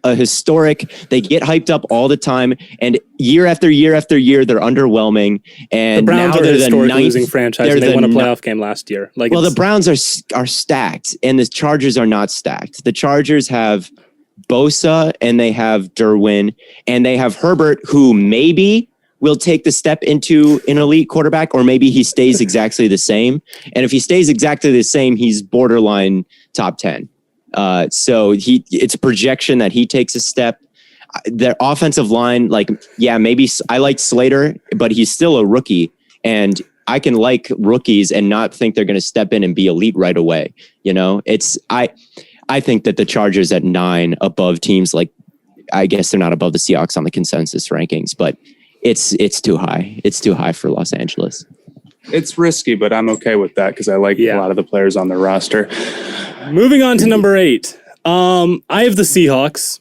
they get hyped up all the time, and year after year after year they're underwhelming. And the Browns now are they're a historic the ninth losing franchise, and they won a playoff game last year. Like, well, the Browns are stacked, and the Chargers are not stacked. The Chargers have Bosa, and they have Derwin, and they have Herbert, who maybe will take the step into an elite quarterback, or maybe he stays exactly the same. And if he stays exactly the same, he's borderline top 10. So it's a projection that he takes a step. Their offensive line, maybe I like Slater, but he's still a rookie, and I can like rookies and not think they're going to step in and be elite right away. You know, I think that the Chargers at 9 above teams like, I guess they're not above the Seahawks on the consensus rankings, but it's too high. It's too high for Los Angeles. It's risky, but I'm okay with that because I like a lot of the players on their roster. Moving on to number 8. I have the Seahawks.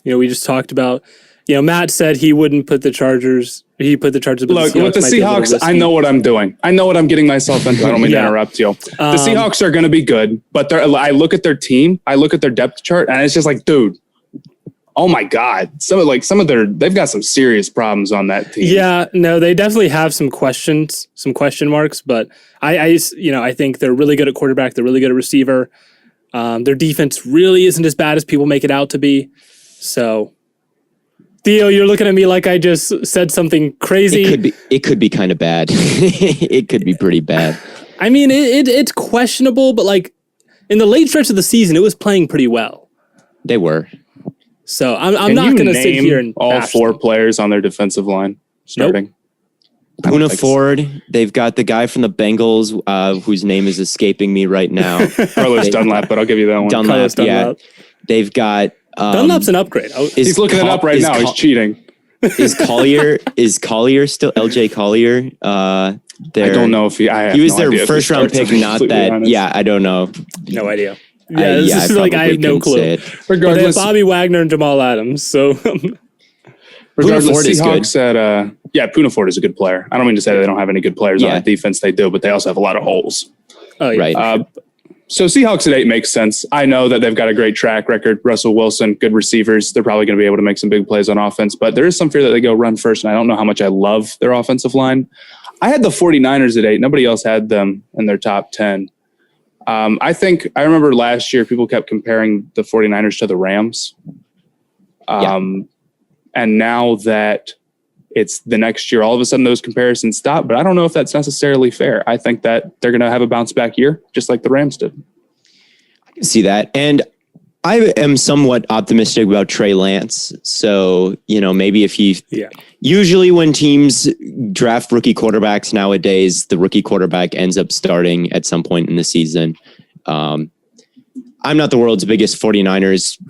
We just talked about, Matt said he wouldn't put the Chargers. He put the Chargers. Look, with the Seahawks, I know what I'm doing. I know what I'm getting myself into. I don't mean to interrupt you. The Seahawks are going to be good, but I look at their team, I look at their depth chart, and it's just like, dude, oh my God. They've got some serious problems on that team. Yeah, no, they definitely have some question marks, but I think they're really good at quarterback. They're really good at receiver. Their defense really isn't as bad as people make it out to be. So, Theo, you're looking at me like I just said something crazy. It could be kind of bad. It could be pretty bad. I mean, it's questionable, but like in the late stretch of the season, it was playing pretty well. They were. So I'm not going to sit here and all 4 players on their defensive line starting. Nope. Poona Ford. They've got the guy from the Bengals, whose name is escaping me right now. Carlos Dunlap, but I'll give you that one. Dunlap. Yeah. They've got Dunlap's an upgrade. He's looking it up right now. He's cheating. Is Collier still LJ Collier? I don't know if he was their first round pick. Not that. Honest. Yeah, I don't know. No idea. Yeah, this is like I have no clue. Regardless, they have Bobby Wagner and Jamal Adams. So, regardless, Ford Seahawks at Poona Ford is a good player. I don't mean to say that they don't have any good players on that defense. They do, but they also have a lot of holes. Oh, yeah. Right. So Seahawks at 8 makes sense. I know that they've got a great track record. Russell Wilson, good receivers. They're probably going to be able to make some big plays on offense, but there is some fear that they go run first, and I don't know how much I love their offensive line. I had the 49ers at 8. Nobody else had them in their top 10. I remember last year people kept comparing the 49ers to the Rams. And now that it's the next year, all of a sudden those comparisons stop. But I don't know if that's necessarily fair. I think that they're going to have a bounce back year, just like the Rams did. I can see that. And I am somewhat optimistic about Trey Lance. So, maybe if he... Yeah. Usually when teams draft rookie quarterbacks nowadays, the rookie quarterback ends up starting at some point in the season. I'm not the world's biggest 49ers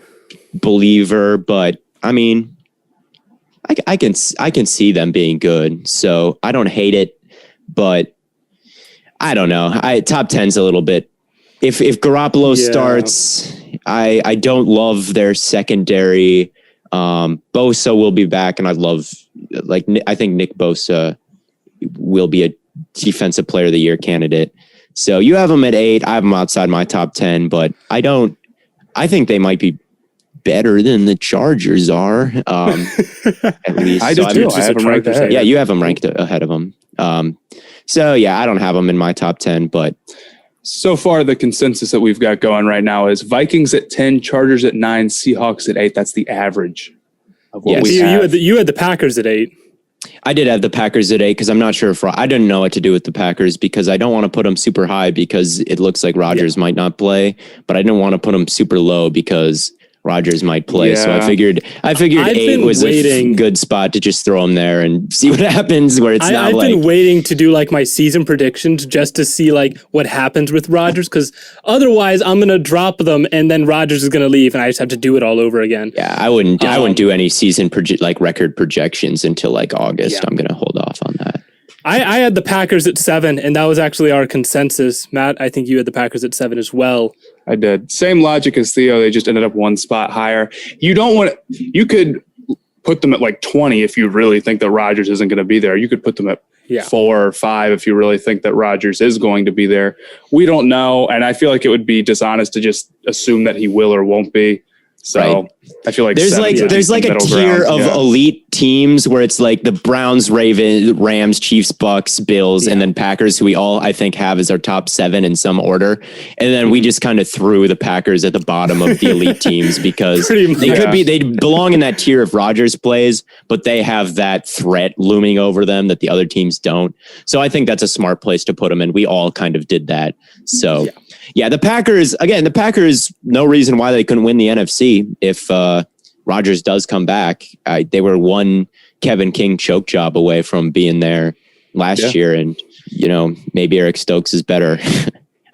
believer, but I mean, I can see them being good. So I don't hate it, but I don't know. Top 10's a little bit. If Garoppolo starts, I don't love their secondary. Bosa will be back, and I think Nick Bosa will be a defensive player of the year candidate. So you have them at 8. I have them outside my top 10, but I think they might be better than the Chargers are. At least I do too. I have them ranked ahead. Yeah, you have them ranked ahead of them. So yeah, I don't have them in my top 10, but so far the consensus that we've got going right now is Vikings at 10, Chargers at 9, Seahawks at 8. That's the average of what we have. You had the Packers at 8. I did have the Packers at 8 because I'm not sure if I didn't know what to do with the Packers because I don't want to put them super high because it looks like Rodgers might not play, but I didn't want to put them super low because Rodgers might play. So I figured 8 was a good spot to just throw him there and see what happens where I've been waiting to do like my season predictions just to see like what happens with Rodgers because otherwise I'm going to drop them and then Rodgers is going to leave and I just have to do it all over again. Yeah, I wouldn't do any season record projections until like August. Yeah. I'm going to hold off on that. I had the Packers at 7 and that was actually our consensus. Matt, I think you had the Packers at 7 as well. I did. Same logic as Theo. They just ended up one spot higher. You could put them at like 20 if you really think that Rodgers isn't going to be there. You could put them at 4 or 5 if you really think that Rodgers is going to be there. We don't know. And I feel like it would be dishonest to just assume that he will or won't be. So I feel like there's like a tier of elite teams where it's like the Browns, Ravens, Rams, Chiefs, Bucs, Bills, and then Packers, who we all I think have as our top 7 in some order. And then we just kind of threw the Packers at the bottom of the elite teams because they belong in that tier if Rodgers plays, but they have that threat looming over them that the other teams don't. So I think that's a smart place to put them, and we all kind of did that. So. Yeah, the Packers, no reason why they couldn't win the NFC if Rodgers does come back. They were one Kevin King choke job away from being there last year. And, maybe Eric Stokes is better.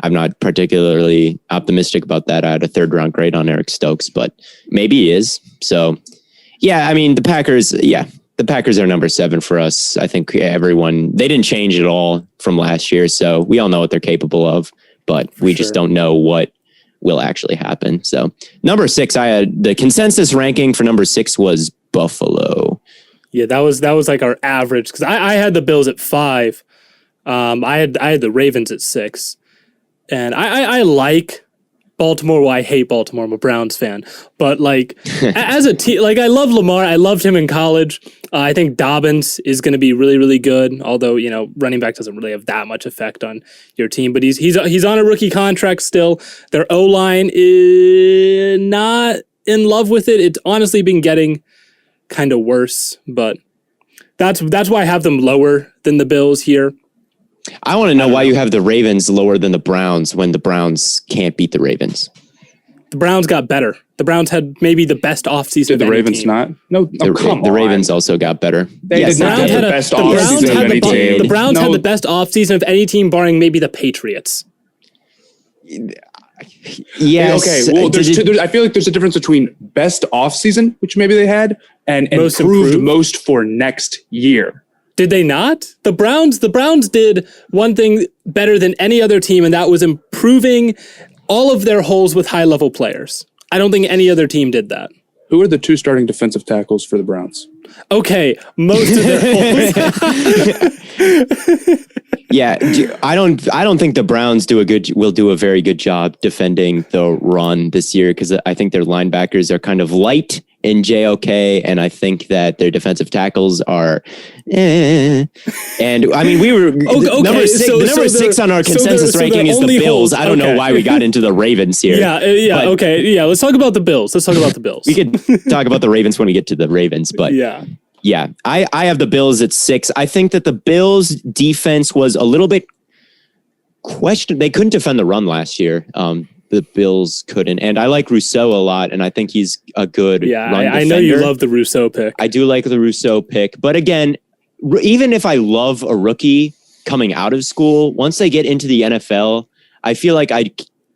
I'm not particularly optimistic about that. I had a 3rd round grade on Eric Stokes, but maybe he is. So, yeah, I mean, the Packers are number 7 for us. I think they didn't change at all from last year. So we all know what they're capable of. But we just don't know what will actually happen. So number 6, I had the consensus ranking for number 6 was Buffalo. Yeah, that was like our average because I had the Bills at 5. I had the Ravens at 6, and I like Baltimore. Well, I hate Baltimore. I'm a Browns fan, but like as a team, like I love Lamar. I loved him in college. I think Dobbins is going to be really, really good. Although running back doesn't really have that much effect on your team, but he's on a rookie contract still. Their O-line is not in love with it. It's honestly been getting kind of worse, but that's why I have them lower than the Bills here. I want to know why you have the Ravens lower than the Browns when the Browns can't beat the Ravens. The Browns got better. The Browns had maybe the best offseason. Did the Ravens not? No, the Ravens also got better. They did not have the best offseason of any team. The Browns had the best offseason of any team, barring maybe the Patriots. Yes. Okay. Well, I feel like there's a difference between best offseason, which maybe they had, and improved most for next year. Did they not? The Browns did one thing better than any other team, and that was improving all of their holes with high-level players. I don't think any other team did that. Who are the 2 starting defensive tackles for the Browns? Okay, most of their holes. Yeah, I don't think the Browns will do a very good job defending the run this year because I think their linebackers are kind of light in JOK, and I think that their defensive tackles are And I mean, we were number 6 on our consensus ranking is the Bills. I don't know why we got into the Ravens here. Okay. Let's talk about the Bills. We could talk about the Ravens when we get to the Ravens, but yeah. I have the Bills at 6. I think that the Bills defense was a little bit questioned. They couldn't defend the run last year. The Bills couldn't. And I like Rousseau a lot, and I think he's a good run defender. I know you love the Rousseau pick. I do like the Rousseau pick. But again, even if I love a rookie coming out of school, once they get into the NFL, I feel like I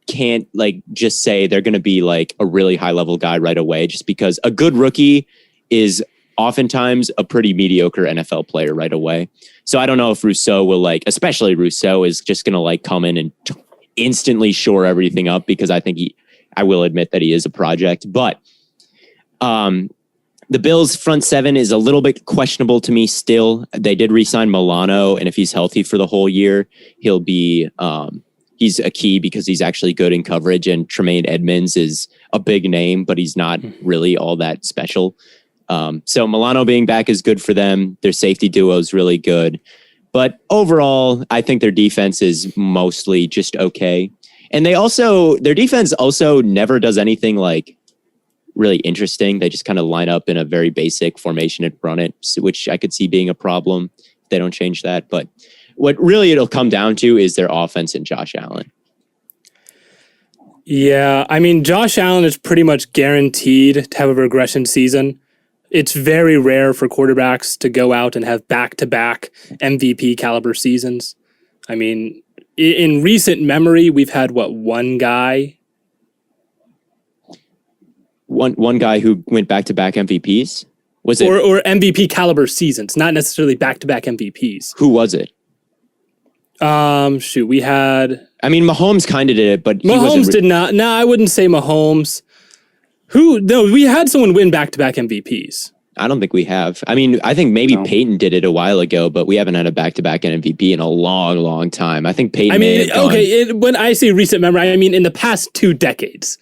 can't just say they're going to be like a really high level guy right away, just because a good rookie is oftentimes a pretty mediocre NFL player right away. So I don't know if Rousseau will especially Rousseau is just going to come in and instantly shore everything up, because I think I will admit that he is a project, but the Bills front 7 is a little bit questionable to me still. They did re-sign Milano, and if he's healthy for the whole year, he'll be, he's a key because he's actually good in coverage, and Tremaine Edmonds is a big name, but he's not really all that special. So Milano being back is good for them. Their safety duo is really good. But overall, I think their defense is mostly just okay. And their defense also never does anything really interesting. They just kind of line up in a very basic formation and run it, which I could see being a problem if they don't change that. But what really it'll come down to is their offense and Josh Allen. Yeah, I mean, Josh Allen is pretty much guaranteed to have a regression season. It's very rare for quarterbacks to go out and have back-to-back MVP caliber seasons. I mean, in recent memory, we've had, one guy? One guy who went back-to-back MVPs? Was it? Or MVP caliber seasons, not necessarily back-to-back MVPs. Who was it? We had... I mean, Mahomes kind of did it, but Mahomes did not. No, I wouldn't say Mahomes. No, we had someone win back-to-back MVPs. I don't think we have. I mean, I think maybe Peyton did it a while ago, but we haven't had a back-to-back MVP in a long, long time. I think Peyton may have gone. When I say recent memory, I mean in the past 2 decades.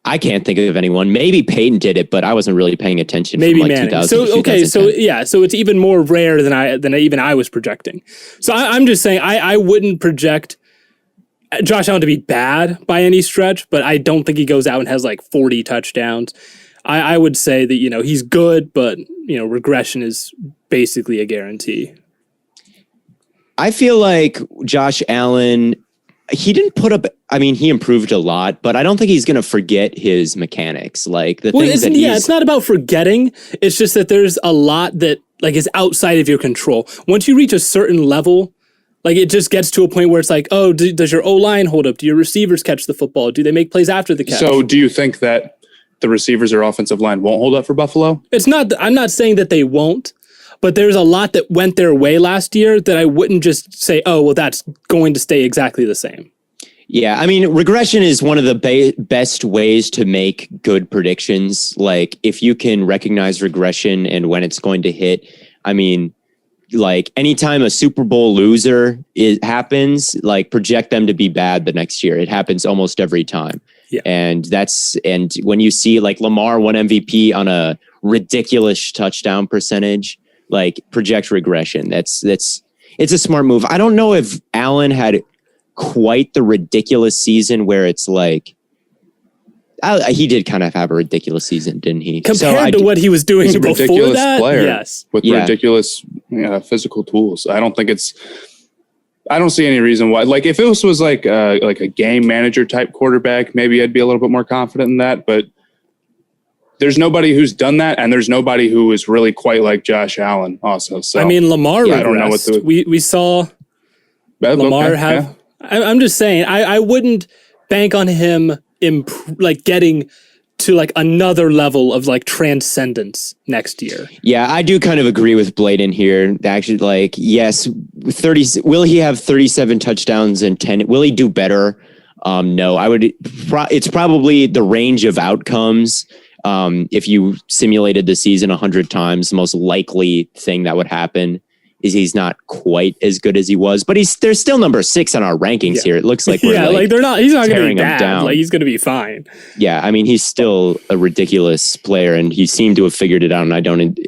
I can't think of anyone. Maybe Peyton did it, but I wasn't really paying attention. Maybe from Manning. 2000 to 2010. So it's even more rare than even I was projecting. So I'm just saying I wouldn't project Josh Allen to be bad by any stretch, but I don't think he goes out and has 40 touchdowns. I would say that, he's good, but, regression is basically a guarantee. I feel like Josh Allen, he didn't put up, he improved a lot, but I don't think he's going to forget his mechanics. It's not about forgetting. It's just that there's a lot that is outside of your control. Once you reach a certain level, it just gets to a point where it's does your O-line hold up? Do your receivers catch the football? Do they make plays after the catch? So do you think that the receivers or offensive line won't hold up for Buffalo? I'm not saying that they won't, but there's a lot that went their way last year that I wouldn't just say, that's going to stay exactly the same. Yeah, regression is one of the best ways to make good predictions. If you can recognize regression and when it's going to hit, anytime a Super Bowl loser happens, project them to be bad the next year. It happens almost every time. Yeah. And when you see Lamar won MVP on a ridiculous touchdown percentage, project regression. It's a smart move. I don't know if Allen had quite the ridiculous season where it's he did kind of have a ridiculous season, didn't he? Compared to what he was doing before that, player yes. With ridiculous physical tools. I don't see any reason why. If it was like a game manager type quarterback, maybe I'd be a little bit more confident in that. But there's nobody who's done that, and there's nobody who is really quite like Josh Allen also. So Lamar regressed. I don't know what to... We saw Lamar have... Yeah. I'm just saying, I wouldn't bank on him getting to another level of transcendence next year. Yeah, I do kind of agree with Blaiden here. Actually, yes, 30. Will he have 37 touchdowns and 10? Will he do better? No, I would. It's probably the range of outcomes. If you simulated the season 100 times, the most likely thing that would happen is he's not quite as good as he was, but there's still number 6 on our rankings here. It looks like we're they're not. He's not going to be bad. Down. He's going to be fine. Yeah, he's still a ridiculous player, and he seemed to have figured it out. And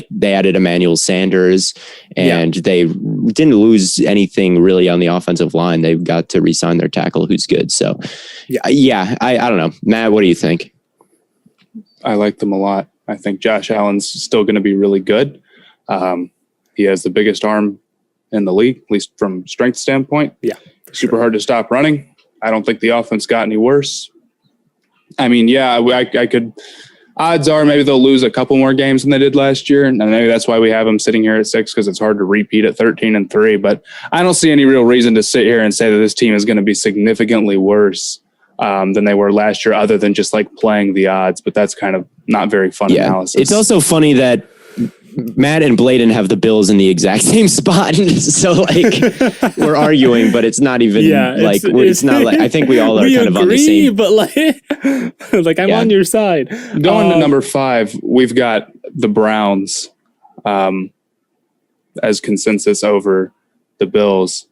they added Emmanuel Sanders, and they didn't lose anything really on the offensive line. They got to re-sign their tackle, who's good. So, I don't know, Matt. What do you think? I like them a lot. I think Josh Allen's still going to be really good. He has the biggest arm in the league, at least from strength standpoint. Yeah. Super hard to stop running. I don't think the offense got any worse. I could, odds are maybe they'll lose a couple more games than they did last year. And maybe that's why we have them sitting here at 6, because it's hard to repeat at 13-3. But I don't see any real reason to sit here and say that this team is going to be significantly worse than they were last year, other than just playing the odds. But that's kind of not very fun analysis. It's also funny that Matt and Blaiden have the Bills in the exact same spot. So we're arguing, but it's not even it's not I think we all are kind of on the same. But I'm on your side. Going to number 5, we've got the Browns as consensus over the Bills.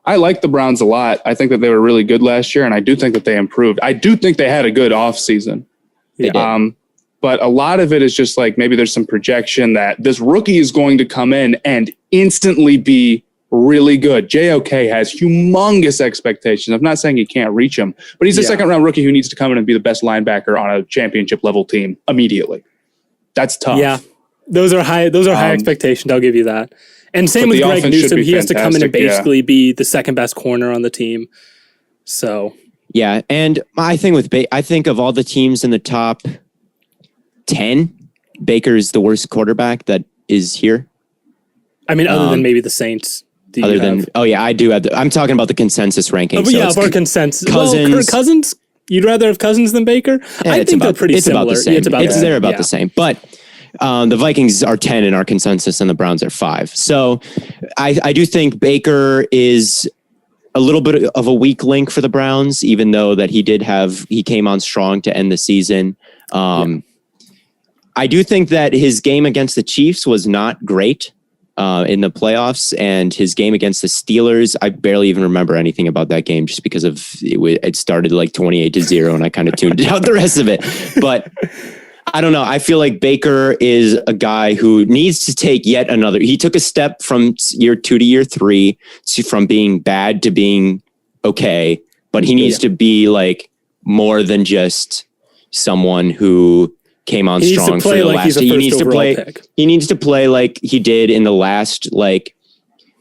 I like the Browns a lot. I think that they were really good last year, and I do think that they improved. I do think they had a good offseason. They did. But a lot of it is just maybe there's some projection that this rookie is going to come in and instantly be really good. JOK has humongous expectations. I'm not saying he can't reach them, but he's a second-round rookie who needs to come in and be the best linebacker on a championship-level team immediately. That's tough. Yeah, those are high expectations. I'll give you that. And same with Greg Newsome. He has to come in and basically be the second-best corner on the team. So yeah, and my thing with I think of all the teams in the top 10, Baker's the worst quarterback that is here. I mean, other than maybe the Saints. I do have. I'm talking about the consensus rankings. Oh, yeah, our consensus. Cousins. Well, Cousins. You'd rather have Cousins than Baker? Yeah, I think they're pretty similar. About the same. They're about the same. But the Vikings are 10 in our consensus, and the Browns are 5. So I do think Baker is a little bit of a weak link for the Browns, even though that he came on strong to end the season. I do think that his game against the Chiefs was not great in the playoffs, and his game against the Steelers, I barely even remember anything about that game just because of it started like 28-0 and I kind of tuned out the rest of it. But I don't know. I feel like Baker is a guy who needs to take yet another. He took a step from year 2 to year 3 from being bad to being okay, but he needs to be like more than just someone who came on strong for the last. He needs to play. He needs to play like he did in the last like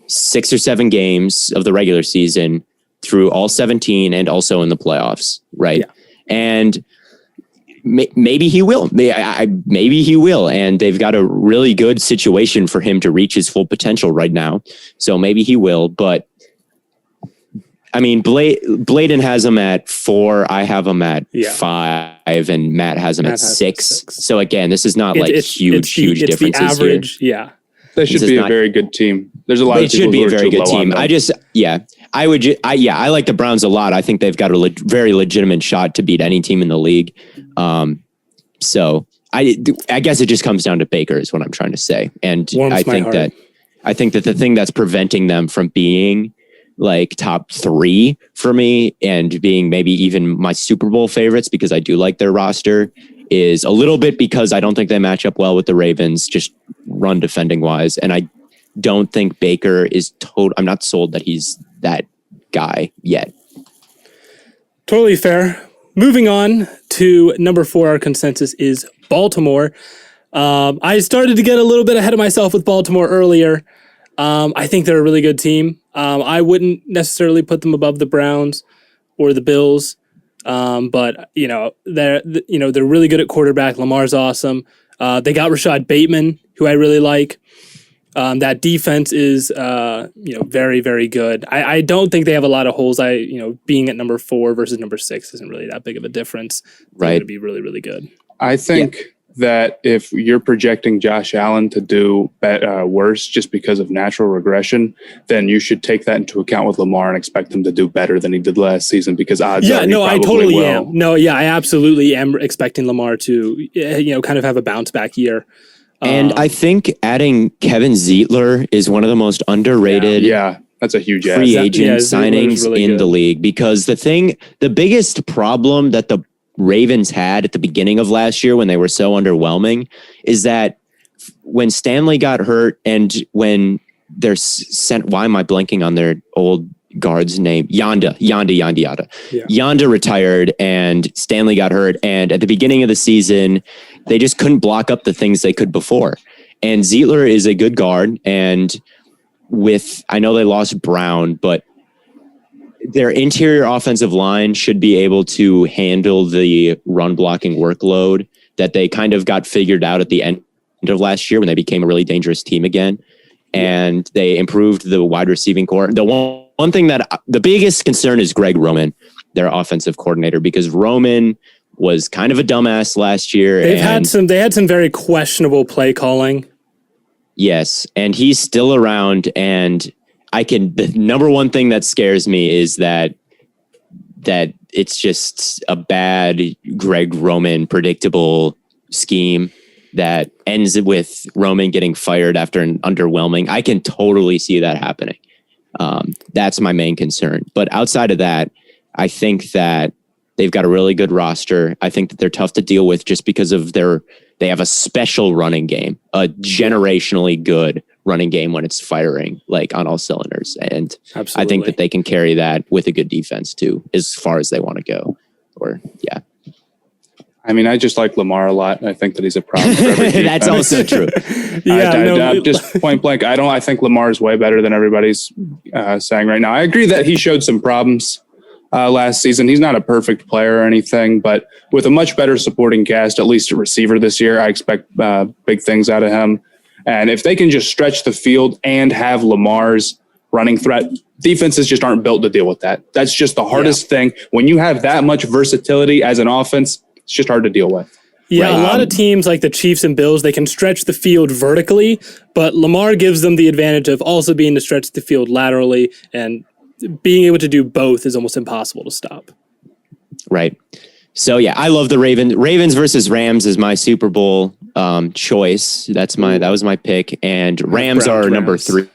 6 or 7 games of the regular season through all 17 and also in the playoffs, right? Yeah. And maybe he will. Maybe he will. And they've got a really good situation for him to reach his full potential right now. So maybe he will. But I mean, Blaiden has him at 4. I have him at 5, and Matt has him at 6. So again, this is not huge differences the average, here. Yeah, they should be a very good team. There's a lot of people who are too low on them. I like the Browns a lot. I think they've got a very legitimate shot to beat any team in the league. So I guess it just comes down to Baker is what I'm trying to say. And I think that the thing that's preventing them from being like top 3 for me and being maybe even my Super Bowl favorites, because I do like their roster, is a little bit because I don't think they match up well with the Ravens, just run defending wise. And I don't think Baker is I'm not sold that he's that guy yet. Totally fair. Moving on to number 4, our consensus is Baltimore. I started to get a little bit ahead of myself with Baltimore earlier. I think they're a really good team. I wouldn't necessarily put them above the Browns or the Bills, but they're really good at quarterback. Lamar's awesome. They got Rashad Bateman, who I really like. That defense is very, very good. I don't think they have a lot of holes. Being at number 4 versus number 6 isn't really that big of a difference. They're going to be really, really good. I think that if you're projecting Josh Allen to do worse just because of natural regression, then you should take that into account with Lamar and expect him to do better than he did last season, because odds are he I totally am. No, yeah, I absolutely am expecting Lamar to kind of have a bounce back year. And I think adding Kevin Zeitler is one of the most underrated that's a huge free agent signings really in the league, because the biggest problem that the Ravens had at the beginning of last year when they were so underwhelming is that when Stanley got hurt and when they're why am I blanking on their old guard's name? Yanda. Yeah. Yanda retired and Stanley got hurt. And at the beginning of the season, they just couldn't block up the things they could before. And Zeitler is a good guard. And I know they lost Brown, but their interior offensive line should be able to handle the run blocking workload that they kind of got figured out at the end of last year when they became a really dangerous team again. And they improved the wide receiving core. The one thing the biggest concern is Greg Roman, their offensive coordinator, because Roman was kind of a dumbass last year. They had some very questionable play calling. Yes. And he's still around, and the number one thing that scares me is that it's just a bad Greg Roman predictable scheme that ends with Roman getting fired after an underwhelming. I can totally see that happening. That's my main concern. But outside of that, I think that they've got a really good roster. I think that they're tough to deal with just because of they have a special running game, a generationally good running game when it's firing like on all cylinders. And Absolutely. I think that they can carry that with a good defense too, as far as they want to go. Or yeah. I mean, I just like Lamar a lot. I think that he's a problem for every defense. That's also true. Just point blank. I think Lamar is way better than everybody's saying right now. I agree that he showed some problems last season. He's not a perfect player or anything, but with a much better supporting cast, at least a receiver this year, I expect big things out of him. And if they can just stretch the field and have Lamar's running threat, defenses just aren't built to deal with that. That's just the hardest thing. When you have that much versatility as an offense, it's just hard to deal with. Yeah, a lot of teams like the Chiefs and Bills, they can stretch the field vertically, but Lamar gives them the advantage of also being to stretch the field laterally, and being able to do both is almost impossible to stop. Right. So yeah, I love the Ravens. Ravens versus Rams is my Super Bowl choice. That was my pick, and Rams are number 3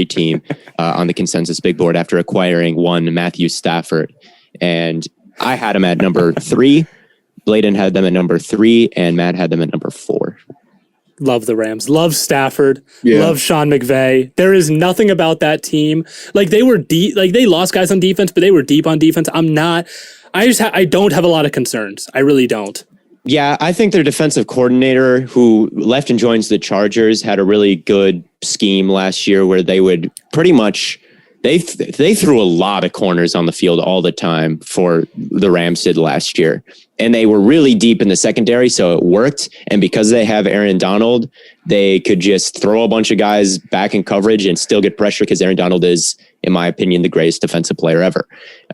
team on the consensus big board after acquiring one Matthew Stafford, and I had him at number 3. Blaiden had them at number 3, and Matt had them at number 4. Love the Rams. Love Stafford. Yeah. Love Sean McVay. There is nothing about that team. Like, they were deep. Like, they lost guys on defense, but they were deep on defense. I don't have a lot of concerns. I really don't. Yeah, I think their defensive coordinator, who left and joins the Chargers, had a really good scheme last year where they would pretty much they threw a lot of corners on the field all the time for the Rams did last year. And they were really deep in the secondary, so it worked. And because they have Aaron Donald, they could just throw a bunch of guys back in coverage and still get pressure because Aaron Donald is, in my opinion, the greatest defensive player ever.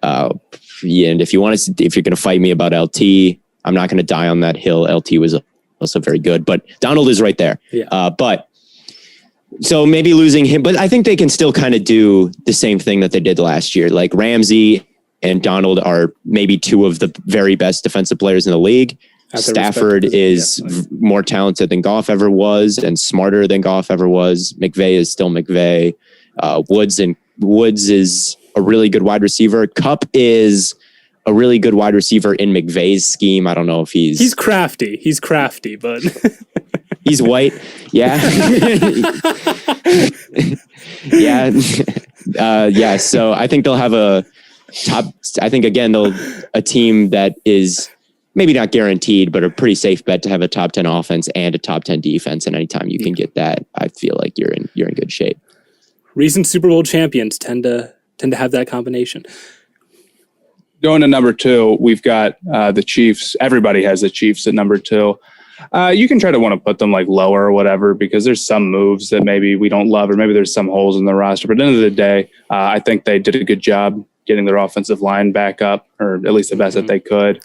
And if you're going to fight me about LT, I'm not going to die on that hill. LT was also very good, but Donald is right there. Yeah. So maybe losing him, but I think they can still kind of do the same thing that they did last year. Like Ramsey and Donald are maybe 2 of the very best defensive players in the league. Stafford is more talented than Goff ever was and smarter than Goff ever was. McVay is still McVay. Woods is a really good wide receiver. Kupp is a really good wide receiver in McVay's scheme. I don't know if he's crafty. He's crafty, but he's white. Yeah. Yeah. So I think they'll have a team that is maybe not guaranteed, but a pretty safe bet to have a top 10 offense and a top 10 defense. And anytime you can get that, I feel like you're in good shape. Recent Super Bowl champions tend to have that combination. Going to number 2, we've got the Chiefs. Everybody has the Chiefs at number 2. You can try to want to put them like lower or whatever, because there's some moves that maybe we don't love, or maybe there's some holes in the roster. But at the end of the day, I think they did a good job getting their offensive line back up, or at least the best that they could.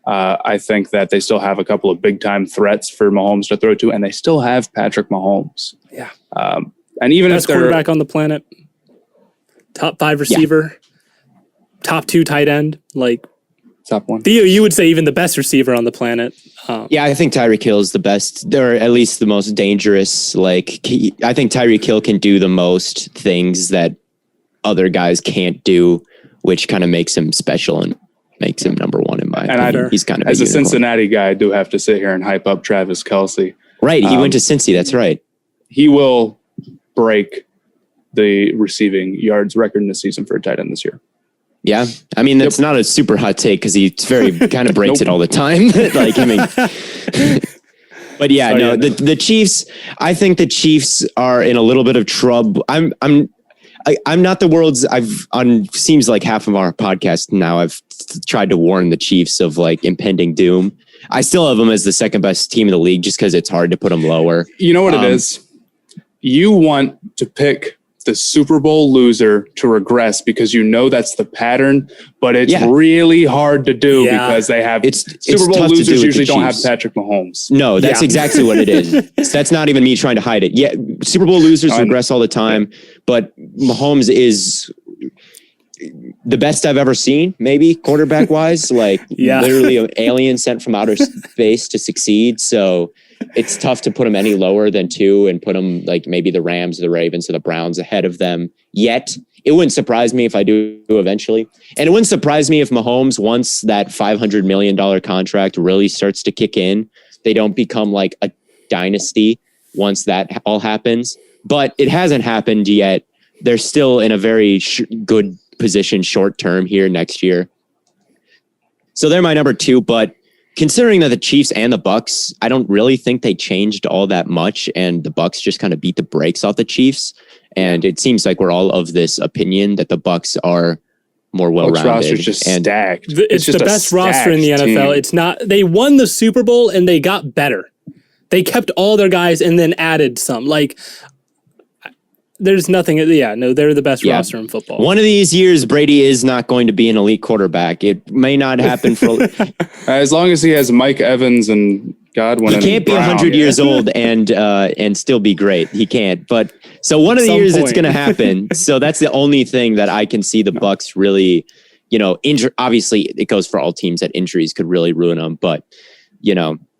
I think that they still have a couple of big time threats for Mahomes to throw to, and they still have Patrick Mahomes. Yeah. And even best if they're quarterback on the planet, top 5 receiver, top 2 tight end, like top 1. Theo, you would say even the best receiver on the planet. Yeah, I think Tyreek Hill is the best. They're at least the most dangerous. I think Tyreek Hill can do the most things that other guys can't do, which kind of makes him special and makes him number 1 in my opinion. He's kind of as a Cincinnati guy, I do have to sit here and hype up Travis Kelce. Right, he went to Cincy. That's right. He will break the receiving yards record in the season for a tight end this year. Yeah, I mean that's not a super hot take because he kind of breaks it all the time. But yeah, the Chiefs. I think the Chiefs are in a little bit of trouble. I'm not the world's. Seems like half of our podcast now. I've tried to warn the Chiefs of like impending doom. I still have them as the second best team in the league just because it's hard to put them lower. You know what it is? You want to pick the Super Bowl loser to regress because you know that's the pattern, but it's really hard to do because they have Super Bowl losers usually don't have Patrick Mahomes. No, that's exactly what it is. That's not even me trying to hide it. Yeah, Super Bowl losers regress all the time, but Mahomes is the best I've ever seen, maybe quarterback wise, literally an alien sent from outer space to succeed. So it's tough to put him any lower than 2 and put him like maybe the Rams, the Ravens, or the Browns ahead of them yet. It wouldn't surprise me if I do eventually. And it wouldn't surprise me if Mahomes, once that $500 million contract really starts to kick in, they don't become like a dynasty once that all happens. but it hasn't happened yet. They're still in a very good position short term here next year. So they're my number 2, but considering that the Chiefs and the Bucs, I don't really think they changed all that much, and the Bucs just kind of beat the brakes off the Chiefs. And it seems like we're all of this opinion that the Bucs are more well-rounded. Roster's just stacked. It's just the best roster in the NFL. team. It's not. They won the Super Bowl and they got better. They kept all their guys and then added some. Like, there's nothing. Yeah, no, they're the best roster in football. One of these years, Brady is not going to be an elite quarterback. It may not happen for as long as he has Mike Evans and Godwin. He can't be 100 years old and still be great. He can't. But so one of the years it's going to happen. So that's the only thing that I can see the Bucs really, obviously it goes for all teams that injuries could really ruin them. But,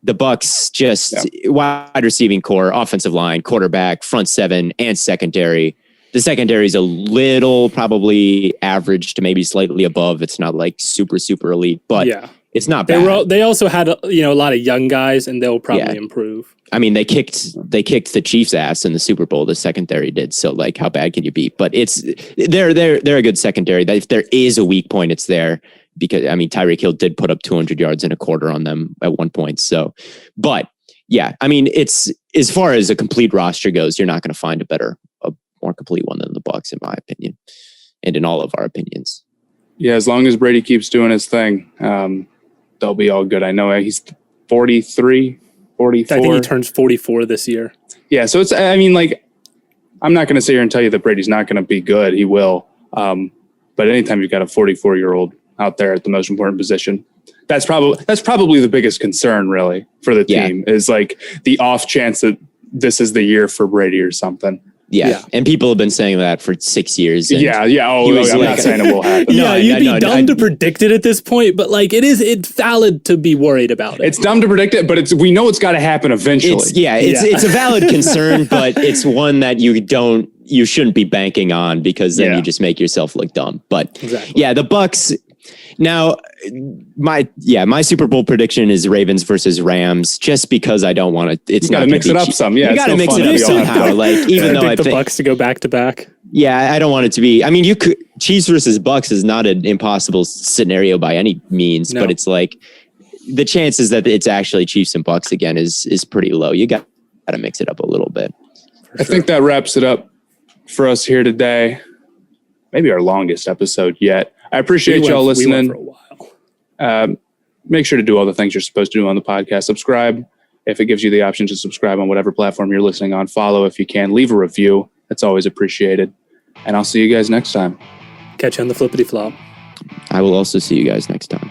the Bucs just wide receiving core, offensive line, quarterback, front seven, and secondary. The secondary is a little probably average to maybe slightly above. It's not like super, super elite, but it's not bad. They also had a lot of young guys, and they'll probably improve. I mean, they kicked the Chiefs' ass in the Super Bowl. The secondary did. So, like, how bad can you be? But they're a good secondary. If there is a weak point, it's there. Because, I mean, Tyreek Hill did put up 200 yards in a quarter on them at one point. So, but yeah, I mean, it's as far as a complete roster goes, you're not going to find a more complete one than the Bucs, in my opinion, and in all of our opinions. Yeah, as long as Brady keeps doing his thing, they'll be all good. I know he's 43, 44. I think he turns 44 this year. Yeah, so I'm not going to sit here and tell you that Brady's not going to be good. He will. But anytime you've got a 44-year-old out there at the most important position, that's probably the biggest concern really for the team is like the off chance that this is the year for Brady or something. Yeah. And people have been saying that for 6 years. I'm not saying it will happen. You'd be dumb to predict it at this point, but like it's valid to be worried about it. It's dumb to predict it, but we know it's got to happen eventually. It's a valid concern, but it's one that you shouldn't be banking on because then you just make yourself look dumb. But the Bucs. Now, my Super Bowl prediction is Ravens versus Rams, just because I don't want to. It's you got to mix it up some. Yeah, you got to mix it up somehow. Like even though I think the Bucs to go back to back. Yeah, I don't want it to be. I mean, you could Chiefs versus Bucs is not an impossible scenario by any means, but it's like the chances that it's actually Chiefs and Bucs again is pretty low. You got to mix it up a little bit. I think that wraps it up for us here today. Maybe our longest episode yet. I appreciate y'all listening. We went for a while. Make sure to do all the things you're supposed to do on the podcast. Subscribe if it gives you the option to subscribe on whatever platform you're listening on. Follow if you can. Leave a review. That's always appreciated. And I'll see you guys next time. Catch you on the flippity flop. I will also see you guys next time.